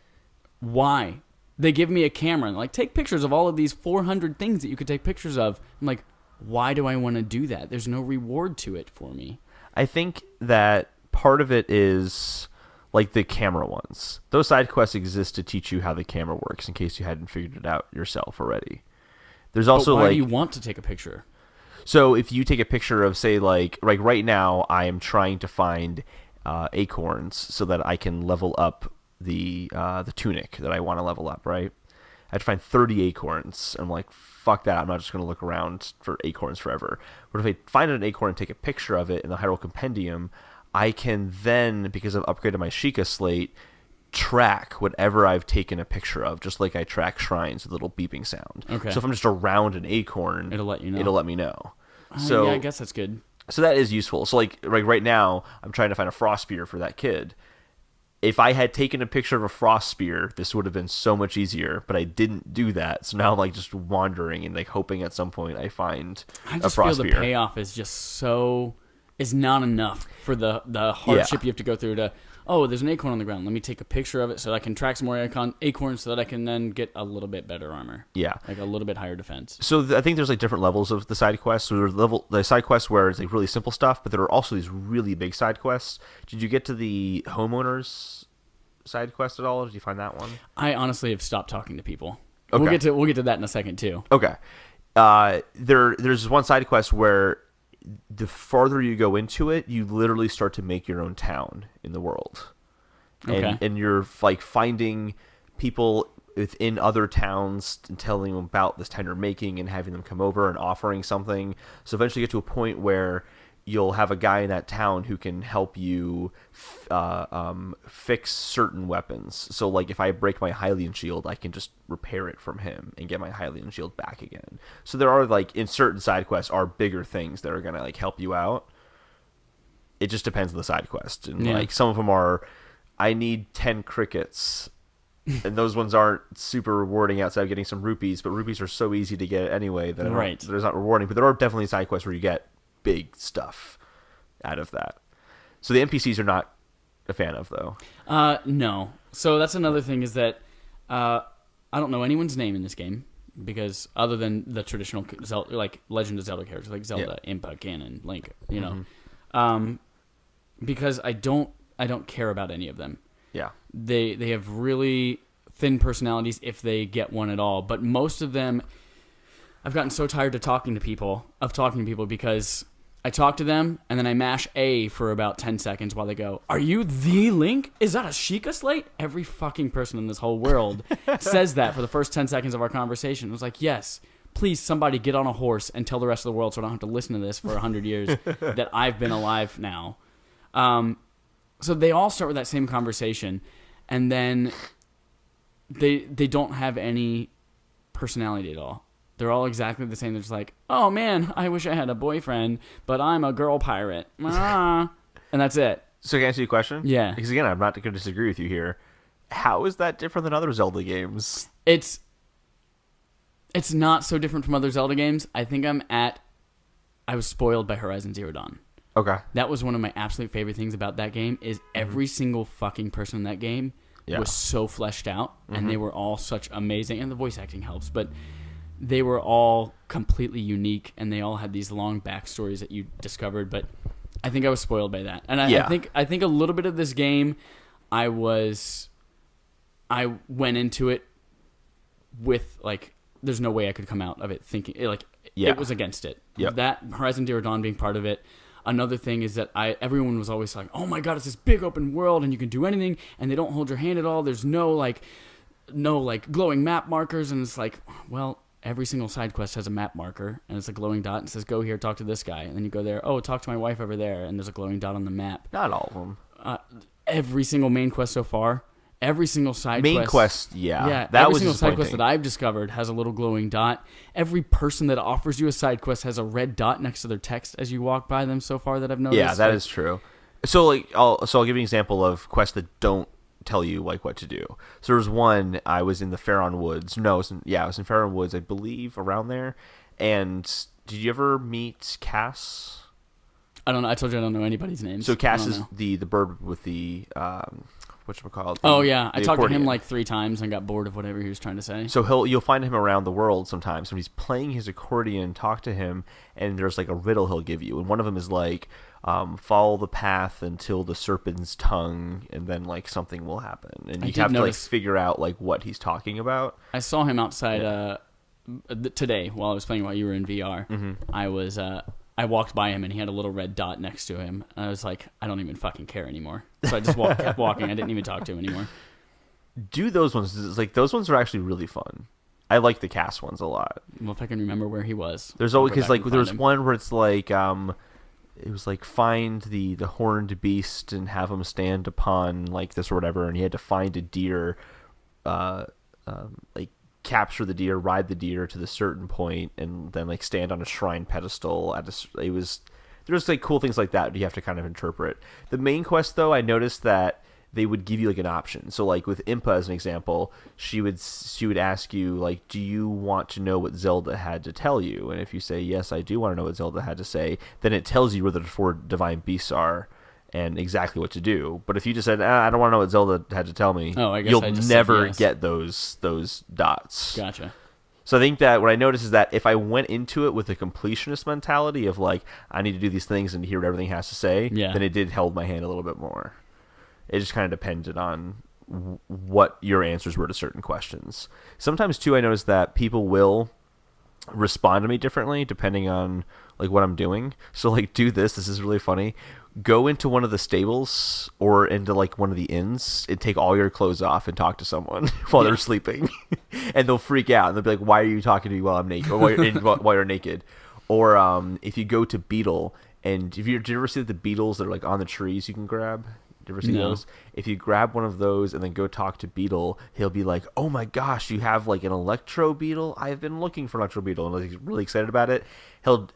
Speaker 1: why? They give me a camera and like, take pictures of all of these 400 things that you could take pictures of. I'm like, why do I want to do that? There's no reward to it for me.
Speaker 2: I think that part of it is like the camera ones. Those side quests exist to teach you how the camera works in case you hadn't figured it out yourself already. There's also,
Speaker 1: but why
Speaker 2: like,
Speaker 1: do you want to take a picture?
Speaker 2: So if you take a picture of, say, like right now, I am trying to find acorns so that I can level up the tunic that I want to level up, right? I have to find 30 acorns. I'm like, fuck that. I'm not just going to look around for acorns forever. But if I find an acorn and take a picture of it in the Hyrule Compendium, I can then, because I've upgraded my Sheikah slate, track whatever I've taken a picture of, just like I track shrines with a little beeping sound.
Speaker 1: Okay.
Speaker 2: So if I'm just around an acorn,
Speaker 1: it'll let you know.
Speaker 2: It'll let me know. So
Speaker 1: yeah, I guess that's good.
Speaker 2: So that is useful. So like right now, I'm trying to find a frost spear for that kid. If I had taken a picture of a frost spear, this would have been so much easier, but I didn't do that. So now I'm like just wandering and like hoping at some point I find a frost spear. I just feel
Speaker 1: the payoff is just is not enough for the hardship you have to go through to, there's an acorn on the ground. Let me take a picture of it so that I can track some more acorns so that I can then get a little bit better armor.
Speaker 2: Yeah.
Speaker 1: Like a little bit higher defense.
Speaker 2: So I think there's like different levels of the side quests. So there's the side quests where it's like really simple stuff, but there are also these really big side quests. Did you get to the homeowners side quest at all? Did you find that one?
Speaker 1: I honestly have stopped talking to people.
Speaker 2: Okay.
Speaker 1: We'll get to that in a second too.
Speaker 2: Okay. There's one side quest where the farther you go into it, you literally start to make your own town in the world. And you're like finding people within other towns and telling them about this town you're making and having them come over and offering something. So eventually you get to a point where you'll have a guy in that town who can help you fix certain weapons. So like if I break my Hylian shield, I can just repair it from him and get my Hylian shield back again. So there are like in certain side quests are bigger things that are gonna like help you out. It just depends on the side quest, and like some of them are, I need 10 crickets. And those ones aren't super rewarding outside of getting some rupees, but rupees are so easy to get anyway that there's not rewarding. But there are definitely side quests where you get big stuff out of that. So the NPCs are not a fan of, though.
Speaker 1: No. So that's another thing is that I don't know anyone's name in this game because other than the traditional Zelda, like Legend of Zelda characters like Zelda, Impa, Ganon, Link, you know, because I don't care about any of them.
Speaker 2: Yeah.
Speaker 1: They have really thin personalities if they get one at all. But most of them, I've gotten so tired of talking to people because I talk to them and then I mash A for about 10 seconds while they go, "Are you the Link? Is that a Sheikah Slate?" Every fucking person in this whole world says that for the first 10 seconds of our conversation. It was like, yes, please somebody get on a horse and tell the rest of the world so I don't have to listen to this for 100 years that I've been alive now. So they all start with that same conversation, and then they don't have any personality at all. They're all exactly the same. They're just like, "Oh man, I wish I had a boyfriend, but I'm a girl pirate." And that's it.
Speaker 2: So can I answer your question?
Speaker 1: Yeah.
Speaker 2: Because again, I'm not going to disagree with you here. How is that different than other Zelda games?
Speaker 1: It's not so different from other Zelda games. I think I was spoiled by Horizon Zero Dawn.
Speaker 2: Okay.
Speaker 1: That was one of my absolute favorite things about that game is every single fucking person in that game was so fleshed out, and they were all such amazing, and the voice acting helps, but they were all completely unique, and they all had these long backstories that you discovered, but I think I was spoiled by that. And I think a little bit of this game, I went into it with, like, there's no way I could come out of it thinking, it was against it.
Speaker 2: Yep.
Speaker 1: That, Horizon Zero Dawn being part of it. Another thing is that everyone was always like, "Oh my god, it's this big open world and you can do anything and they don't hold your hand at all. There's no glowing map markers." And it's like, well, every single side quest has a map marker and it's a glowing dot and says, "Go here, talk to this guy." And then you go there, "Oh, talk to my wife over there." And there's a glowing dot on the map.
Speaker 2: Not all of them.
Speaker 1: Every single main quest so far, every single side
Speaker 2: quest,
Speaker 1: that
Speaker 2: every
Speaker 1: was single side quest that I've discovered has a little glowing dot. Every person that offers you a side quest has a red dot next to their text as you walk by them so far that I've noticed.
Speaker 2: Yeah, that is true. So I'll give you an example of quests that don't tell you like what to do. So there was one, I was in the Faron Woods. I was in Faron Woods, I believe, around there. And did you ever meet Cass?
Speaker 1: I don't know. I told you I don't know anybody's names.
Speaker 2: So Cass is the bird with the whatchamacallit?
Speaker 1: Oh yeah, I talked to him like 3 times and got bored of whatever he was trying to say.
Speaker 2: So you'll find him around the world sometimes when he's playing his accordion. Talk to him, and there's like a riddle he'll give you, and one of them is like, follow the path until the serpent's tongue, and then like something will happen, and you have to like figure out like what he's talking about.
Speaker 1: I saw him outside today while I was playing while you were in VR. I walked by him and he had a little red dot next to him. And I was like, I don't even fucking care anymore. So I just kept walking. I didn't even talk to him anymore.
Speaker 2: Do those ones. Those ones are actually really fun. I like the Cass ones a lot.
Speaker 1: Well, if I can remember where he was.
Speaker 2: There's always, because like there's one where it's like, it was like find the horned beast and have him stand upon like this or whatever. And he had to find a deer, like capture the deer, ride the deer to the certain point, and then like stand on a shrine pedestal. There's like cool things like that you have to kind of interpret. The main quest though, I noticed that they would give you like an option. So like with Impa as an example, she would ask you like, do you want to know what Zelda had to tell you? And if you say yes, I do want to know what Zelda had to say, then it tells you where the 4 divine beasts are and exactly what to do. But if you just said, I don't want to know what Zelda had to tell me, you'll never get those dots.
Speaker 1: Gotcha.
Speaker 2: So I think that what I noticed is that if I went into it with a completionist mentality of like, I need to do these things and hear what everything has to say, then it did hold my hand a little bit more. It just kind of depended on what your answers were to certain questions. Sometimes too, I noticed that people will respond to me differently depending on like what I'm doing. So like, do this is really funny. Go into one of the stables or into like one of the inns and take all your clothes off and talk to someone while they're sleeping, and they'll freak out and they'll be like, "Why are you talking to me while I'm naked? Or while you're naked?" Or if you go to Beetle And did you ever see the beetles that are like on the trees you can grab? Did you ever see those? If you grab one of those and then go talk to Beetle, he'll be like, "Oh my gosh, you have like an electro beetle? I've been looking for an electro beetle," and he's really excited about it.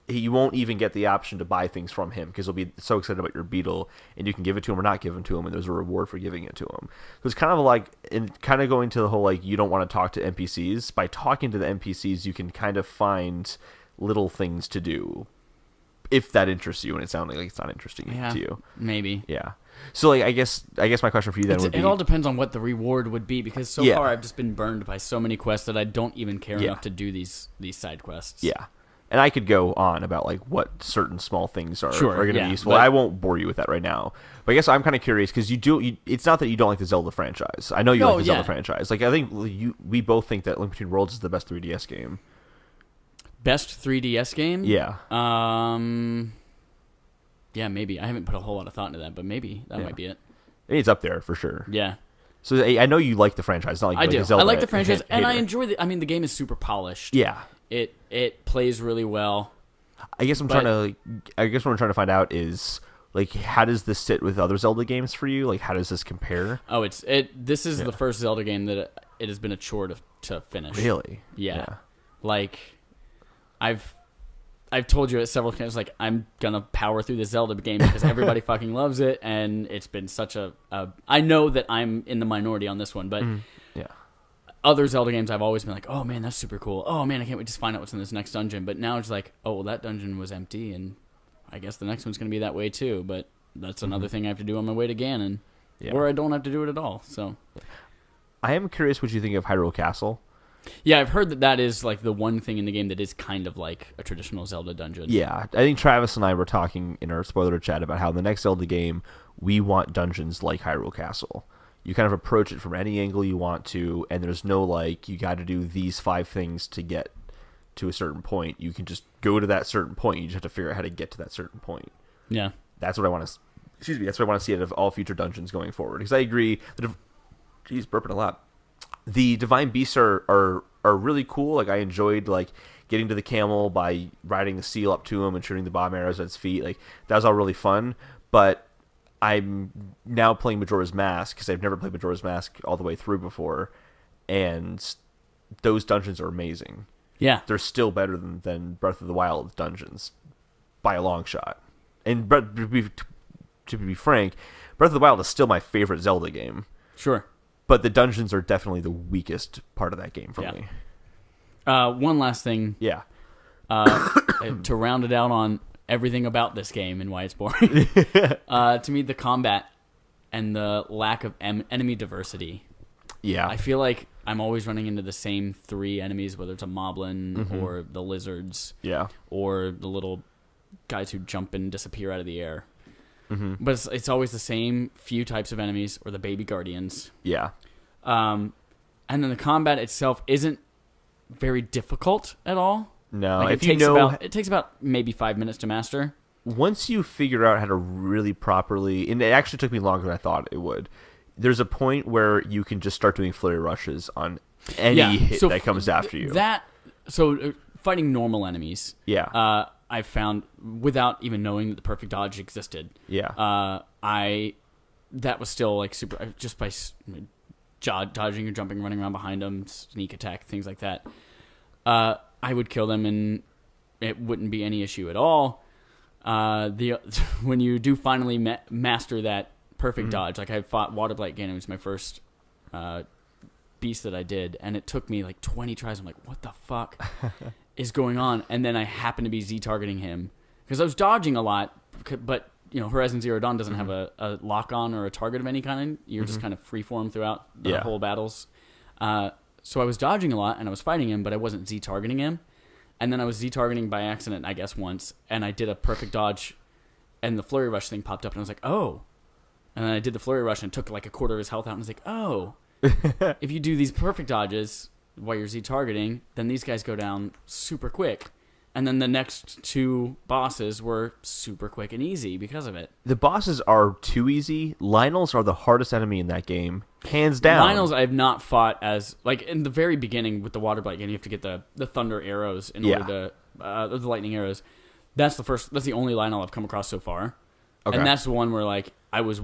Speaker 2: You won't even get the option to buy things from him because he'll be so excited about your beetle, and you can give it to him or not give it to him, and there's a reward for giving it to him. So it's kind of like, and kind of going to the whole like you don't want to talk to NPCs. By talking to the NPCs, you can kind of find little things to do if that interests you, and it sounds like it's not interesting to you.
Speaker 1: Maybe.
Speaker 2: Yeah. So like I guess my question for you then would be,
Speaker 1: it all depends on what the reward would be, because so far I've just been burned by so many quests that I don't even care enough to do these side quests.
Speaker 2: Yeah. And I could go on about like what certain small things are going to be useful. I won't bore you with that right now. But I guess I'm kind of curious because it's not that you don't like the Zelda franchise. I know you like the Zelda franchise. Like I think we both think that Link Between Worlds is the best 3DS game.
Speaker 1: Best 3DS game?
Speaker 2: Yeah.
Speaker 1: Yeah, maybe. I haven't put a whole lot of thought into that, but maybe that might be it.
Speaker 2: It's up there for sure.
Speaker 1: Yeah.
Speaker 2: So I know you like the franchise. It's not like
Speaker 1: I do.
Speaker 2: Zelda
Speaker 1: I like the franchise, and I
Speaker 2: hater.
Speaker 1: enjoy the game is super polished.
Speaker 2: Yeah.
Speaker 1: It plays really well.
Speaker 2: I guess what I'm trying to find out is like how does this sit with other Zelda games for you? Like how does this compare?
Speaker 1: Oh, this is the first Zelda game that it has been a chore to finish.
Speaker 2: Really?
Speaker 1: Yeah. Like I've told you at several times, like, I'm gonna power through the Zelda game because everybody fucking loves it, and it's been such a I know that I'm in the minority on this one, but other Zelda games I've always been like, oh man, that's super cool. Oh man, I can't wait to find out what's in this next dungeon. But now it's like, oh well, that dungeon was empty, and I guess the next one's gonna be that way too. But that's another thing I have to do on my way to Ganon, or I don't have to do it at all. So
Speaker 2: I am curious what you think of Hyrule Castle.
Speaker 1: Yeah, I've heard that is like the one thing in the game that is kind of like a traditional Zelda dungeon.
Speaker 2: Yeah, I think Travis and I were talking in our spoiler chat about how the next Zelda game, we want dungeons like Hyrule Castle. You kind of approach it from any angle you want to, and there's no like, you got to do these 5 things to get to a certain point. You can just go to that certain point. You just have to figure out how to get to that certain point.
Speaker 1: Yeah.
Speaker 2: That's what I want to... That's what I want to see out of all future dungeons going forward. Because I agree... burping a lot. The Divine Beasts are really cool. Like I enjoyed like getting to the camel by riding the seal up to him and shooting the bomb arrows at its feet. Like that was all really fun. But I'm now playing Majora's Mask because I've never played Majora's Mask all the way through before, and those dungeons are amazing.
Speaker 1: Yeah,
Speaker 2: they're still better than Breath of the Wild dungeons by a long shot. And to be frank, Breath of the Wild is still my favorite Zelda game.
Speaker 1: Sure.
Speaker 2: But the dungeons are definitely the weakest part of that game for me.
Speaker 1: One last thing.
Speaker 2: Yeah.
Speaker 1: To round it out on everything about this game and why it's boring. To me, the combat and the lack of enemy diversity.
Speaker 2: Yeah.
Speaker 1: I feel like I'm always running into the same 3 enemies, whether it's a moblin or the lizards.
Speaker 2: Yeah.
Speaker 1: Or the little guys who jump and disappear out of the air. But it's always the same few types of enemies, or the baby guardians.
Speaker 2: Yeah.
Speaker 1: And then the combat itself isn't very difficult at all.
Speaker 2: No,
Speaker 1: like it takes about maybe 5 minutes to master.
Speaker 2: Once you figure out how to really properly, and it actually took me longer than I thought it would. There's a point where you can just start doing flurry rushes on any hit that comes after you.
Speaker 1: Fighting normal enemies.
Speaker 2: Yeah.
Speaker 1: I found, without even knowing that the perfect dodge existed.
Speaker 2: Yeah.
Speaker 1: That was still like super, just by dodging or jumping, running around behind them, sneak attack, things like that. I would kill them and it wouldn't be any issue at all. When you do finally master that perfect dodge, like I fought Waterblight Ganon, it was my first beast that I did, and it took me like 20 tries. I'm like, what the fuck is going on? And then I happened to be Z-targeting him because I was dodging a lot, but Horizon Zero Dawn doesn't have a lock-on or a target of any kind. You're just kind of freeform throughout the whole battles. So I was dodging a lot, and I was fighting him, but I wasn't Z-targeting him. And then I was Z-targeting by accident, I guess, once, and I did a perfect dodge, and the Flurry Rush thing popped up, and I was like, oh. And then I did the Flurry Rush, and took like a quarter of his health out, and I was like, oh. If you do these perfect dodges while you're Z-targeting, then these guys go down super quick. And then the next 2 bosses were super quick and easy because of it.
Speaker 2: The bosses are too easy. Lionels are the hardest enemy in that game, hands down.
Speaker 1: Lionels I have not fought as, like in the very beginning with the Waterblight game, you have to get the thunder arrows in order to, the lightning arrows. That's the only Lionel I've come across so far.
Speaker 2: Okay.
Speaker 1: And that's the one where like I was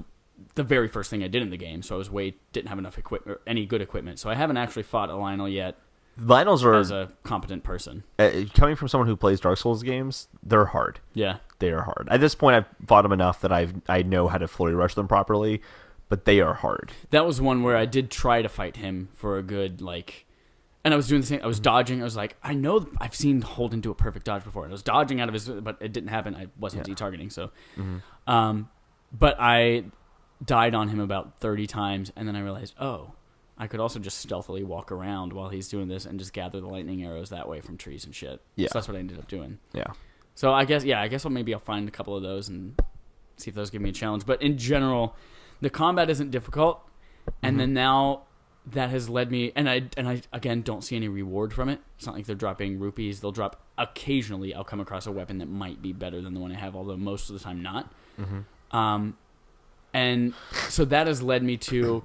Speaker 1: the very first thing I did in the game, so didn't have enough equipment, any good equipment. So I haven't actually fought a Lionel yet.
Speaker 2: Lionels are
Speaker 1: as a competent person.
Speaker 2: Coming from someone who plays Dark Souls games, they're hard.
Speaker 1: Yeah,
Speaker 2: they are hard. At this point, I've fought them enough that I know how to flurry rush them properly, but they are hard.
Speaker 1: That was one where I did try to fight him for a good and I was doing the same. I was dodging. I was like, I know I've seen Holden do a perfect dodge before, and I was dodging out of his, but it didn't happen. I wasn't de-targeting, so. But I died on him about 30 times, and then I realized, I could also just stealthily walk around while he's doing this and just gather the lightning arrows that way from trees and shit.
Speaker 2: Yeah.
Speaker 1: So that's what I ended up doing.
Speaker 2: Yeah.
Speaker 1: So I guess I'll find a couple of those and see if those give me a challenge. But in general, the combat isn't difficult, and then now that has led me, and I again don't see any reward from it. It's not like they're dropping rupees. They'll drop occasionally. I'll come across a weapon that might be better than the one I have, although most of the time not. And so that has led me to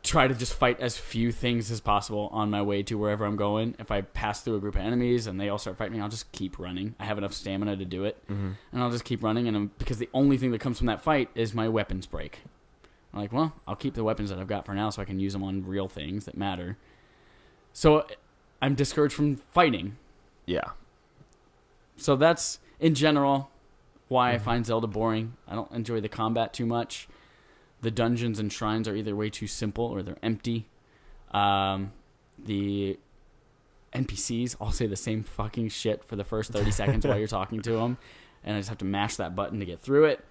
Speaker 1: try to just fight as few things as possible on my way to wherever I'm going. If I pass through a group of enemies and they all start fighting me, I'll just keep running. I have enough stamina to do it, and I'll just keep running. And because the only thing that comes from that fight is my weapons break. I'm like, well, I'll keep the weapons that I've got for now so I can use them on real things that matter. So I'm discouraged from fighting.
Speaker 2: Yeah.
Speaker 1: So that's, in general, why I find Zelda boring. I don't enjoy the combat too much. The dungeons and shrines are either way too simple or they're empty. The NPCs all say the same fucking shit for the first 30 seconds while you're talking to them, and I just have to mash that button to get through it.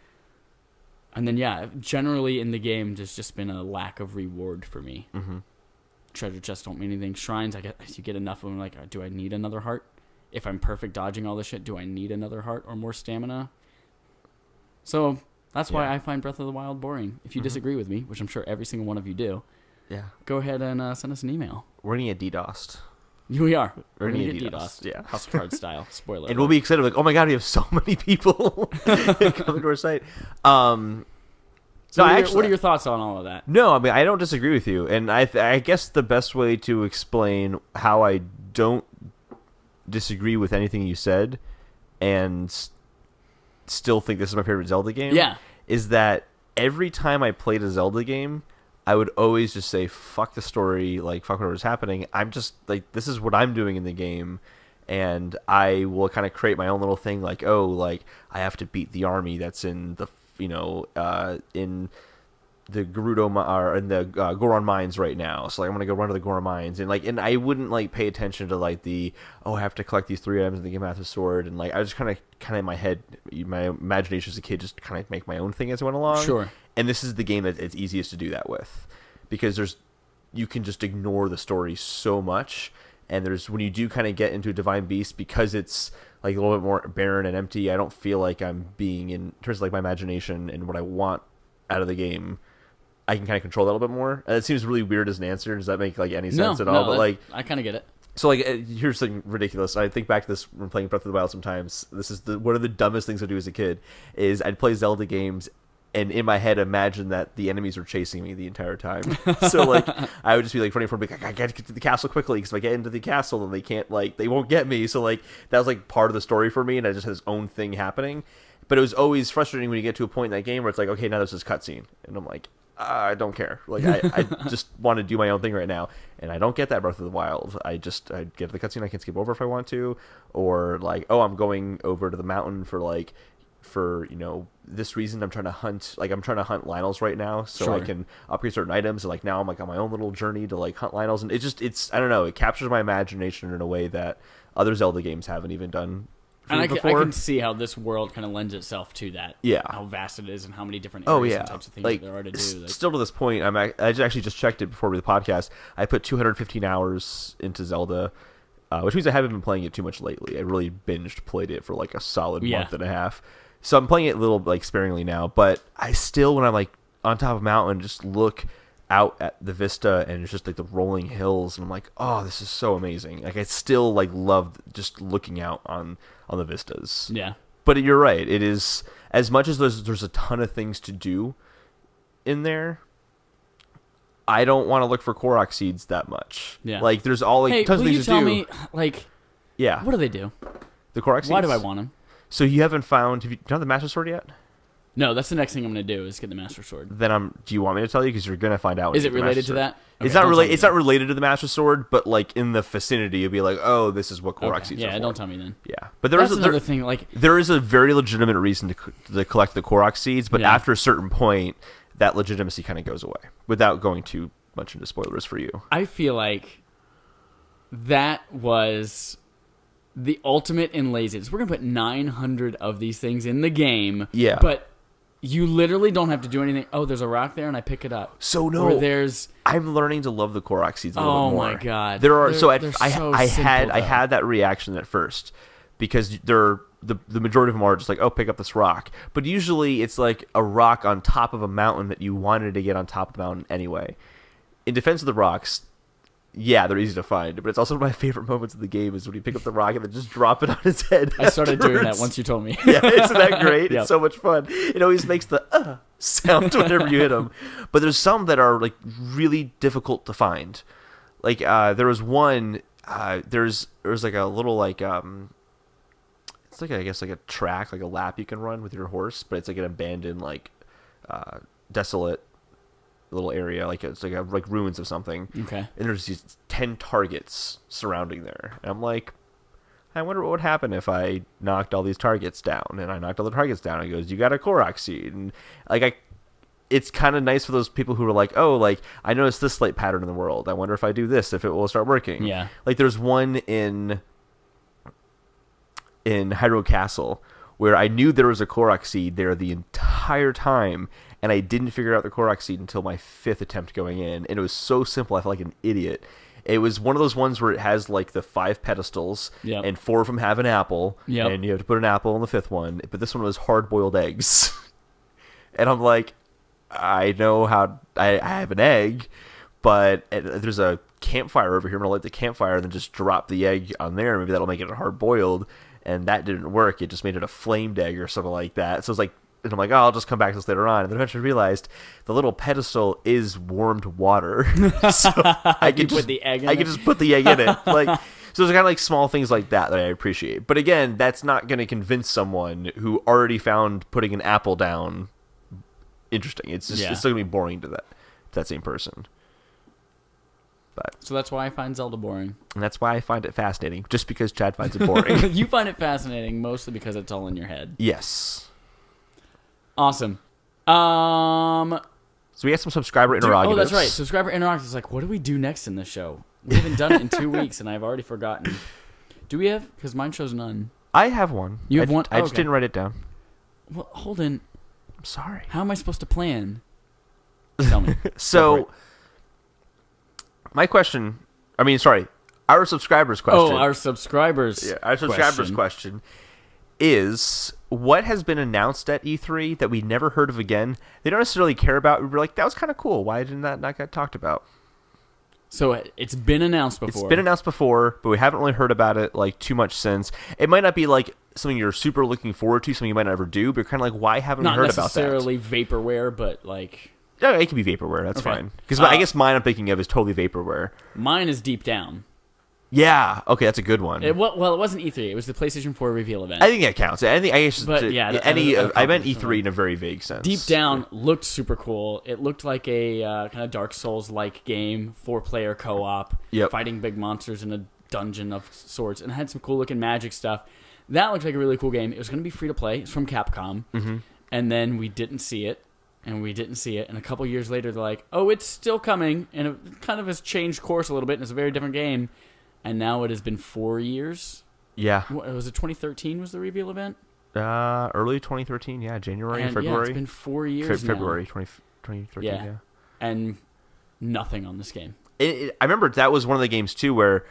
Speaker 1: And then, generally in the game, there's just been a lack of reward for me. Treasure chests don't mean anything. Shrines, you get enough of them. Like, do I need another heart? If I'm perfect dodging all this shit, do I need another heart or more stamina? So that's why I find Breath of the Wild boring. If you disagree with me, which I'm sure every single one of you do, go ahead and send us an email.
Speaker 2: We're going to get DDoSed.
Speaker 1: We are.
Speaker 2: We're going to
Speaker 1: get
Speaker 2: get DDoSed.
Speaker 1: Yeah. House of Cards style. Spoiler.
Speaker 2: And we'll be excited, like, oh my god, we have so many people coming to our site.
Speaker 1: So what are your thoughts on all of that?
Speaker 2: No, I mean, I don't disagree with you. And I guess the best way to explain how I don't disagree with anything you said and still think this is my favorite Zelda game is that every time I played a Zelda game, I would always just say, fuck the story, like, fuck whatever's happening. I'm just, like, this is what I'm doing in the game, and I will kind of create my own little thing, like, I have to beat the army that's in the, in the Gerudo, or in the Goron mines right now, so, like, I'm gonna go run to the Goron mines, and, like, and I wouldn't, like, pay attention to, like, I have to collect these 3 items in the game, I have the sword, and, like, I was just kind of in my head, my imagination as a kid, just kind of make my own thing as I went along.
Speaker 1: Sure.
Speaker 2: And this is the game that it's easiest to do that with, because you can just ignore the story so much, and when you do kind of get into a Divine Beast, because it's like a little bit more barren and empty, I don't feel like I'm being, in terms of like my imagination and what I want out of the game, I can kind of control that a little bit more. And it seems really weird as an answer. Does that make like any sense at all? But like,
Speaker 1: I kind of get it.
Speaker 2: So like, here's something ridiculous. I think back to this when playing Breath of the Wild sometimes. This is one of the dumbest things I do as a kid is I'd play Zelda games and in my head imagine that the enemies were chasing me the entire time. So like, I would just be like running from like, I gotta get to the castle quickly, because if I get into the castle then they won't get me. So like, that was like part of the story for me, and I just had this own thing happening. But it was always frustrating when you get to a point in that game where it's like, okay, now there's this cutscene, and I'm like, I don't care. Like, I just want to do my own thing right now, and I don't get that Breath of the Wild. I get to the cutscene, I can skip over if I want to, or like, I'm going over to the mountain for this reason. I'm trying to hunt Lynels right now, so I can upgrade certain items, and like now I'm like on my own little journey to like hunt Lynels, and it's I don't know, it captures my imagination in a way that other Zelda games haven't even done.
Speaker 1: And I can see how this world kind of lends itself to that.
Speaker 2: Yeah.
Speaker 1: How vast it is and how many different areas and types of things there are to do.
Speaker 2: Still to this point, I actually just checked it before the podcast. I put 215 hours into Zelda, which means I haven't been playing it too much lately. I really played it for like a solid month and a half. So I'm playing it a little like sparingly now, but I still, when I'm like on top of a mountain, just look out at the vista and it's just like the rolling hills, and I'm like, oh, this is so amazing. Like, I still like love just looking out on the vistas.
Speaker 1: Yeah.
Speaker 2: But you're right. It is, as much as there's a ton of things to do in there, I don't want to look for Korok seeds that much.
Speaker 1: Yeah.
Speaker 2: Like, there's all like tons of things to do.
Speaker 1: Will you tell me, like, what do they do?
Speaker 2: The Korok seeds?
Speaker 1: Why do I want them?
Speaker 2: So you haven't found? Do you have the Master Sword yet?
Speaker 1: No, that's the next thing I'm going to do is get the Master Sword.
Speaker 2: Then do you want me to tell you? Because you're going to find out.
Speaker 1: Is it related to that? Okay,
Speaker 2: it's not related. It's not related to the Master Sword, but like in the vicinity, you'll be like, oh, this is what Korok seeds are for.
Speaker 1: Yeah, don't tell me then.
Speaker 2: Yeah, but there is
Speaker 1: another thing. Like
Speaker 2: there is a very legitimate reason to collect the Korok seeds, but after a certain point, that legitimacy kind of goes away. Without going too much into spoilers for you,
Speaker 1: I feel like that was the ultimate in laziness. We're gonna put 900 of these things in the game.
Speaker 2: Yeah,
Speaker 1: but you literally don't have to do anything. Oh, there's a rock there, and I pick it up.
Speaker 2: So no,
Speaker 1: or
Speaker 2: I'm learning to love the Korok seeds a little bit more.
Speaker 1: Oh my god,
Speaker 2: I had that reaction at first because the majority of them are just like, oh, pick up this rock. But usually it's like a rock on top of a mountain that you wanted to get on top of the mountain anyway. In defense of the rocks, yeah, they're easy to find, but it's also one of my favorite moments of the game is when you pick up the rock and then just drop it on his head.
Speaker 1: I started doing that once you told me.
Speaker 2: Yeah, isn't that great? Yep. It's so much fun. It always makes the sound whenever you hit them. But there's some that are like really difficult to find. Like there was one. There's like a little like it's like I guess like a track, like a lap you can run with your horse, but it's like an abandoned like desolate little area, like it's like ruins of something.
Speaker 1: Okay. And
Speaker 2: there's these 10 targets surrounding there. And I'm like, I wonder what would happen if I knocked all these targets down. And I knocked all the targets down. And he goes, you got a Korok seed. And like it's kind of nice for those people who are like, oh, like I noticed this light pattern in the world. I wonder if I do this, if it will start working.
Speaker 1: Yeah.
Speaker 2: Like there's one in Hyrule Castle where I knew there was a Korok seed there the entire time, and I didn't figure out the Korok seed until my 5th attempt going in, and it was so simple I felt like an idiot. It was one of those ones where it has like the 5 pedestals, and 4 of them have an apple, and you have to put an apple on the 5th one, but this one was hard-boiled eggs. And I'm like, I know how I have an egg, but there's a campfire over here. I'm going to light the campfire and then just drop the egg on there. Maybe that'll make it hard-boiled. And that didn't work. It just made it a flamed egg or something like that. So it's like, and I'm like, oh, I'll just come back to this later on. And then eventually realized the little pedestal is warmed water. So I can just put the egg in it. Like, so there's kind of like small things like that I appreciate. But again, that's not going to convince someone who already found putting an apple down interesting. It's just it's still going to be boring to that same person.
Speaker 1: So that's why I find Zelda boring.
Speaker 2: And that's why I find it fascinating, just because Chad finds it boring.
Speaker 1: You find it fascinating mostly because it's all in your head.
Speaker 2: Yes.
Speaker 1: Awesome.
Speaker 2: So we had some subscriber interrogatives.
Speaker 1: Oh, that's right. Subscriber interrogatives is like, what do we do next in this show? We haven't done it in 2 weeks, and I've already forgotten. Do we have? Because mine shows none.
Speaker 2: I have one.
Speaker 1: You have one?
Speaker 2: I just didn't write it down.
Speaker 1: Well, hold on.
Speaker 2: I'm sorry.
Speaker 1: How am I supposed to plan? Tell me.
Speaker 2: So... our subscribers' question.
Speaker 1: Oh, our subscribers'
Speaker 2: Yeah, our subscribers' question is, what has been announced at E3 that we never heard of again? They don't necessarily care about. We were like, that was kind of cool. Why didn't that not get talked about?
Speaker 1: So it's been announced before.
Speaker 2: It's been announced before, but we haven't really heard about it like too much since. It might not be like something you're super looking forward to, something you might not ever do, but kind of like, why haven't we heard about that?
Speaker 1: Not necessarily vaporware, but like...
Speaker 2: Yeah, it can be vaporware. That's fine. Because I guess mine I'm thinking of is totally vaporware.
Speaker 1: Mine is Deep Down.
Speaker 2: Yeah. Okay, that's a good one.
Speaker 1: It wasn't E3. It was the PlayStation 4 reveal event.
Speaker 2: I think that counts. I meant E3 in a very vague sense.
Speaker 1: Deep Down looked super cool. It looked like a kind of Dark Souls-like game, 4-player co-op, fighting big monsters in a dungeon of sorts, and it had some cool-looking magic stuff. That looked like a really cool game. It was going to be free-to-play. It's from Capcom. Mm-hmm. And then we didn't see it. And a couple years later, they're like, oh, it's still coming, and it kind of has changed course a little bit, and it's a very different game. And now it has been 4 years.
Speaker 2: Yeah.
Speaker 1: Was it 2013 was the reveal event?
Speaker 2: Early 2013, yeah, January, February.
Speaker 1: Yeah, it's been 4 years
Speaker 2: February 2013, yeah.
Speaker 1: And nothing on this game.
Speaker 2: I remember that was one of the games, too, where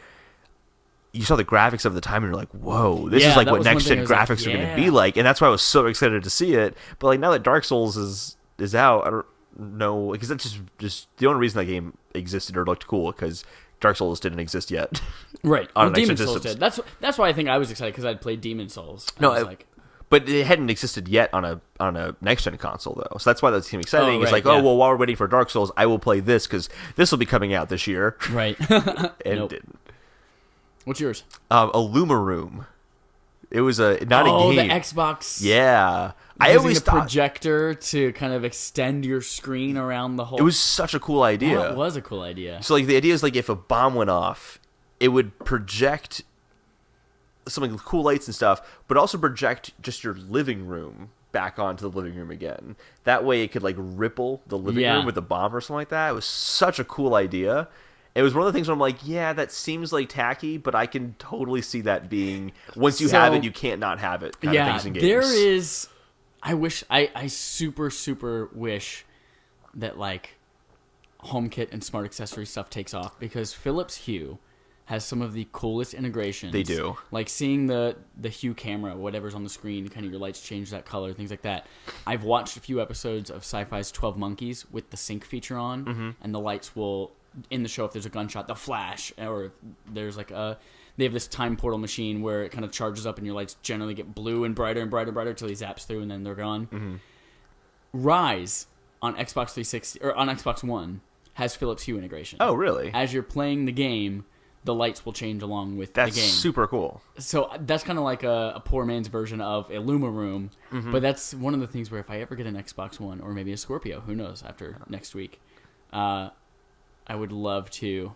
Speaker 2: you saw the graphics of the time, and you're like, whoa, this is like what next-gen graphics are going to be like. And that's why I was so excited to see it. But like now that Dark Souls is out, I don't know, because that's just the only reason that game existed or looked cool, because Dark Souls didn't exist yet.
Speaker 1: Right. Well, Demon Souls did. That's why I think I was excited, because I'd played Demon Souls.
Speaker 2: But it hadn't existed yet on a next gen console though, so that's why that seemed exciting. It's like, well, while we're waiting for Dark Souls, I will play this because this will be coming out this year.
Speaker 1: Right.
Speaker 2: And it didn't.
Speaker 1: What's yours?
Speaker 2: Illumiroom It was not a game.
Speaker 1: Oh, the Xbox.
Speaker 2: Yeah.
Speaker 1: I always thought projector to kind of extend your screen around the whole.
Speaker 2: It was such a cool idea.
Speaker 1: That was a cool idea.
Speaker 2: So like the idea is like if a bomb went off, it would project some like cool lights and stuff, but also project just your living room back onto the living room again. That way it could like ripple the living room with a bomb or something like that. It was such a cool idea. It was one of the things where I'm like, yeah, that seems like tacky, but I can totally see that being, once you have it, you can't not have it kind of things in games.
Speaker 1: There is, I super, super wish that like HomeKit and smart accessory stuff takes off, because Philips Hue has some of the coolest integrations.
Speaker 2: They do.
Speaker 1: Like seeing the Hue camera, whatever's on the screen, kind of your lights change that color, things like that. I've watched a few episodes of Sci-Fi's 12 Monkeys with the sync feature on, and the lights will, in the show, if there's a gunshot, they'll flash, or if there's like they have this time portal machine where it kind of charges up and your lights generally get blue and brighter and brighter and brighter until he zaps through and then they're gone. Ryse on Xbox 360 or on Xbox One has Philips Hue integration.
Speaker 2: Oh, really?
Speaker 1: As you're playing the game, the lights will change along with the game.
Speaker 2: That's super cool.
Speaker 1: So that's kind of like a poor man's version of Illumiroom. But that's one of the things where if I ever get an Xbox One or maybe a Scorpio, who knows, after next week, I would love to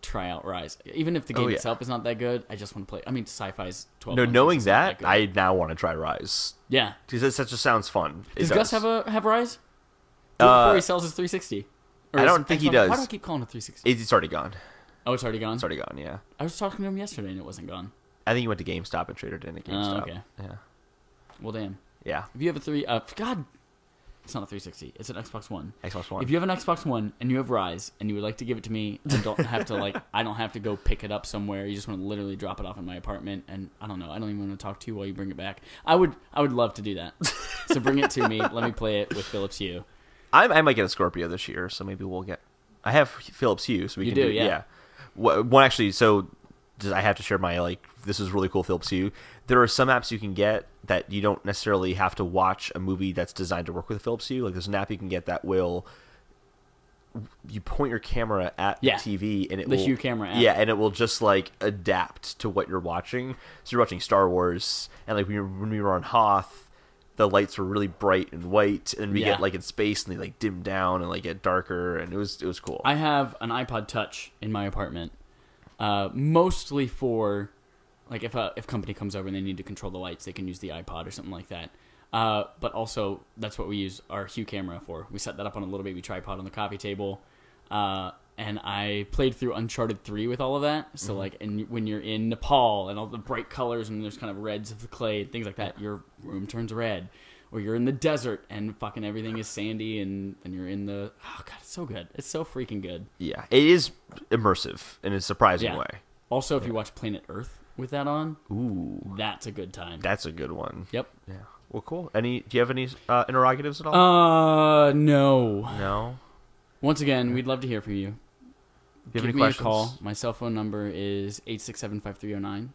Speaker 1: try out Ryse. Even if the game itself is not that good, I just want to play. I mean, Sci-Fi's 12
Speaker 2: No, knowing that, I now want to try Ryse.
Speaker 1: Yeah.
Speaker 2: Because that just sounds fun.
Speaker 1: Does Gus have Ryse? Before he sells his 360?
Speaker 2: I don't think he does.
Speaker 1: Why do I keep calling it 360?
Speaker 2: It's already gone.
Speaker 1: Oh, it's already gone?
Speaker 2: It's already gone, yeah.
Speaker 1: I was talking to him yesterday and it wasn't gone.
Speaker 2: I think he went to GameStop and traded in at GameStop.
Speaker 1: Oh, okay.
Speaker 2: Yeah.
Speaker 1: Well, damn.
Speaker 2: Yeah.
Speaker 1: If you have a God, it's not a 360. It's an Xbox One.
Speaker 2: Xbox One.
Speaker 1: If you have an Xbox One and you have Ryse and you would like to give it to me and don't have to I don't have to go pick it up somewhere. You just want to literally drop it off in my apartment, and I don't know. I don't even want to talk to you while you bring it back. I would love to do that. So bring it to me. Let me play it with Philips Hue.
Speaker 2: I might get a Scorpio this year, so maybe we'll get. I have Philips Hue, so we can do.
Speaker 1: Yeah.
Speaker 2: One actually, so I have to share my this is really cool Philips Hue. There are some apps you can get that you don't necessarily have to watch a movie that's designed to work with Philips Hue. Like there's an app you can get that will, you point your camera at the TV and it will,
Speaker 1: Hue camera app.
Speaker 2: Yeah, and it will just adapt to what you're watching. So you're watching Star Wars, and when we were on Hoth, the lights were really bright and white, and we get in space and they dim down and get darker, and it was cool.
Speaker 1: I have an iPod Touch in my apartment, mostly for if company comes over and they need to control the lights, they can use the iPod or something like that. But also that's what we use our Hue camera for. We set that up on a little baby tripod on the coffee table, and I played through Uncharted 3 with all of that. So and when you're in Nepal and all the bright colors and there's kind of reds of the clay and things like that, your room turns red. Or you're in the desert and fucking everything is sandy and you're in the... Oh, God, it's so good. It's so freaking good.
Speaker 2: Yeah, it is immersive in a surprising way.
Speaker 1: Also, if you watch Planet Earth with that on, that's a good time.
Speaker 2: That's a good one.
Speaker 1: Yep.
Speaker 2: Yeah. Well, cool. Do you have any interrogatives at all?
Speaker 1: No.
Speaker 2: No?
Speaker 1: Once again, we'd love to hear from you.
Speaker 2: Give
Speaker 1: me
Speaker 2: questions?
Speaker 1: A call. My cell phone number is 867-5309.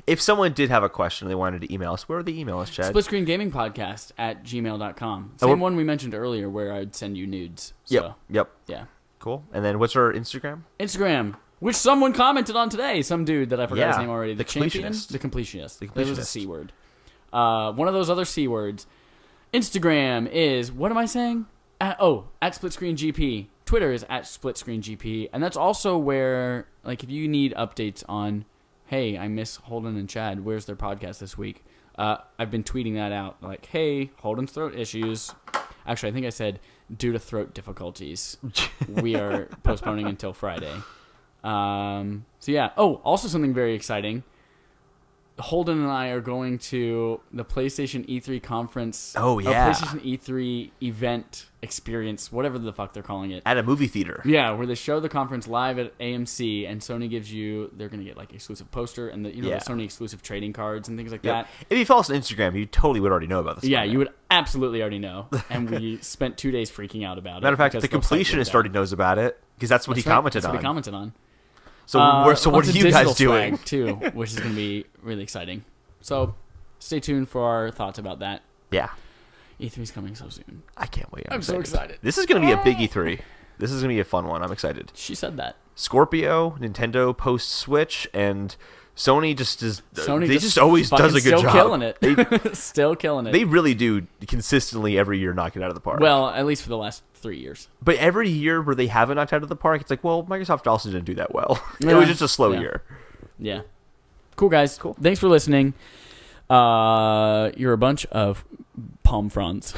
Speaker 2: If someone did have a question and they wanted to email us, where would they email us, Chad?
Speaker 1: splitscreengamingpodcast@gmail.com. Same one we mentioned earlier where I'd send you nudes. So,
Speaker 2: Yep.
Speaker 1: Yeah.
Speaker 2: Cool. And then what's our Instagram?
Speaker 1: Instagram, which someone commented on today. Some dude that I forgot his name already.
Speaker 2: The
Speaker 1: champion?
Speaker 2: completionist.
Speaker 1: The completionist.
Speaker 2: The completionist.
Speaker 1: That was a C word. One of those other C words. Instagram is, what am I saying? At SplitScreenGP. Twitter is at SplitScreenGP. And that's also where, if you need updates on, hey, I miss Holden and Chad, where's their podcast this week? I've been tweeting that out. Hey, Holden's throat issues. Actually, I think I said, due to throat difficulties, we are postponing until Friday. So yeah. Oh, also something very exciting. Holden and I are going to the PlayStation E3 conference.
Speaker 2: Oh, yeah.
Speaker 1: PlayStation E3 event experience, whatever the fuck they're calling it.
Speaker 2: At a movie theater.
Speaker 1: Yeah, where they show the conference live at AMC, and Sony gives you, they're going to get exclusive poster and the Sony exclusive trading cards and things like that.
Speaker 2: If you follow us on Instagram, you totally would already know about this.
Speaker 1: Yeah, you would absolutely already know. And we spent 2 days freaking out about it.
Speaker 2: Matter of fact, the completionist already knows about it because that's what he commented on.
Speaker 1: That's what he commented on.
Speaker 2: So what are you guys doing?
Speaker 1: Too, which is going to be really exciting. So stay tuned for our thoughts about that.
Speaker 2: Yeah.
Speaker 1: E3's coming so soon.
Speaker 2: I can't wait.
Speaker 1: I'm so excited.
Speaker 2: This is going to be a big E3. This is going to be a fun one. I'm excited.
Speaker 1: She said that.
Speaker 2: Scorpio, Nintendo post Switch, and Sony just is.
Speaker 1: Sony
Speaker 2: just always does a good job.
Speaker 1: Killing it. Still killing it.
Speaker 2: They really do consistently every year knock it out of the park.
Speaker 1: Well, at least for the last 3 years.
Speaker 2: But every year where they haven't knocked out of the park, it's like, well, Microsoft also didn't do that well. It was just a slow year.
Speaker 1: Yeah. Cool, guys. Cool. Thanks for listening. You're a bunch of palm fronds.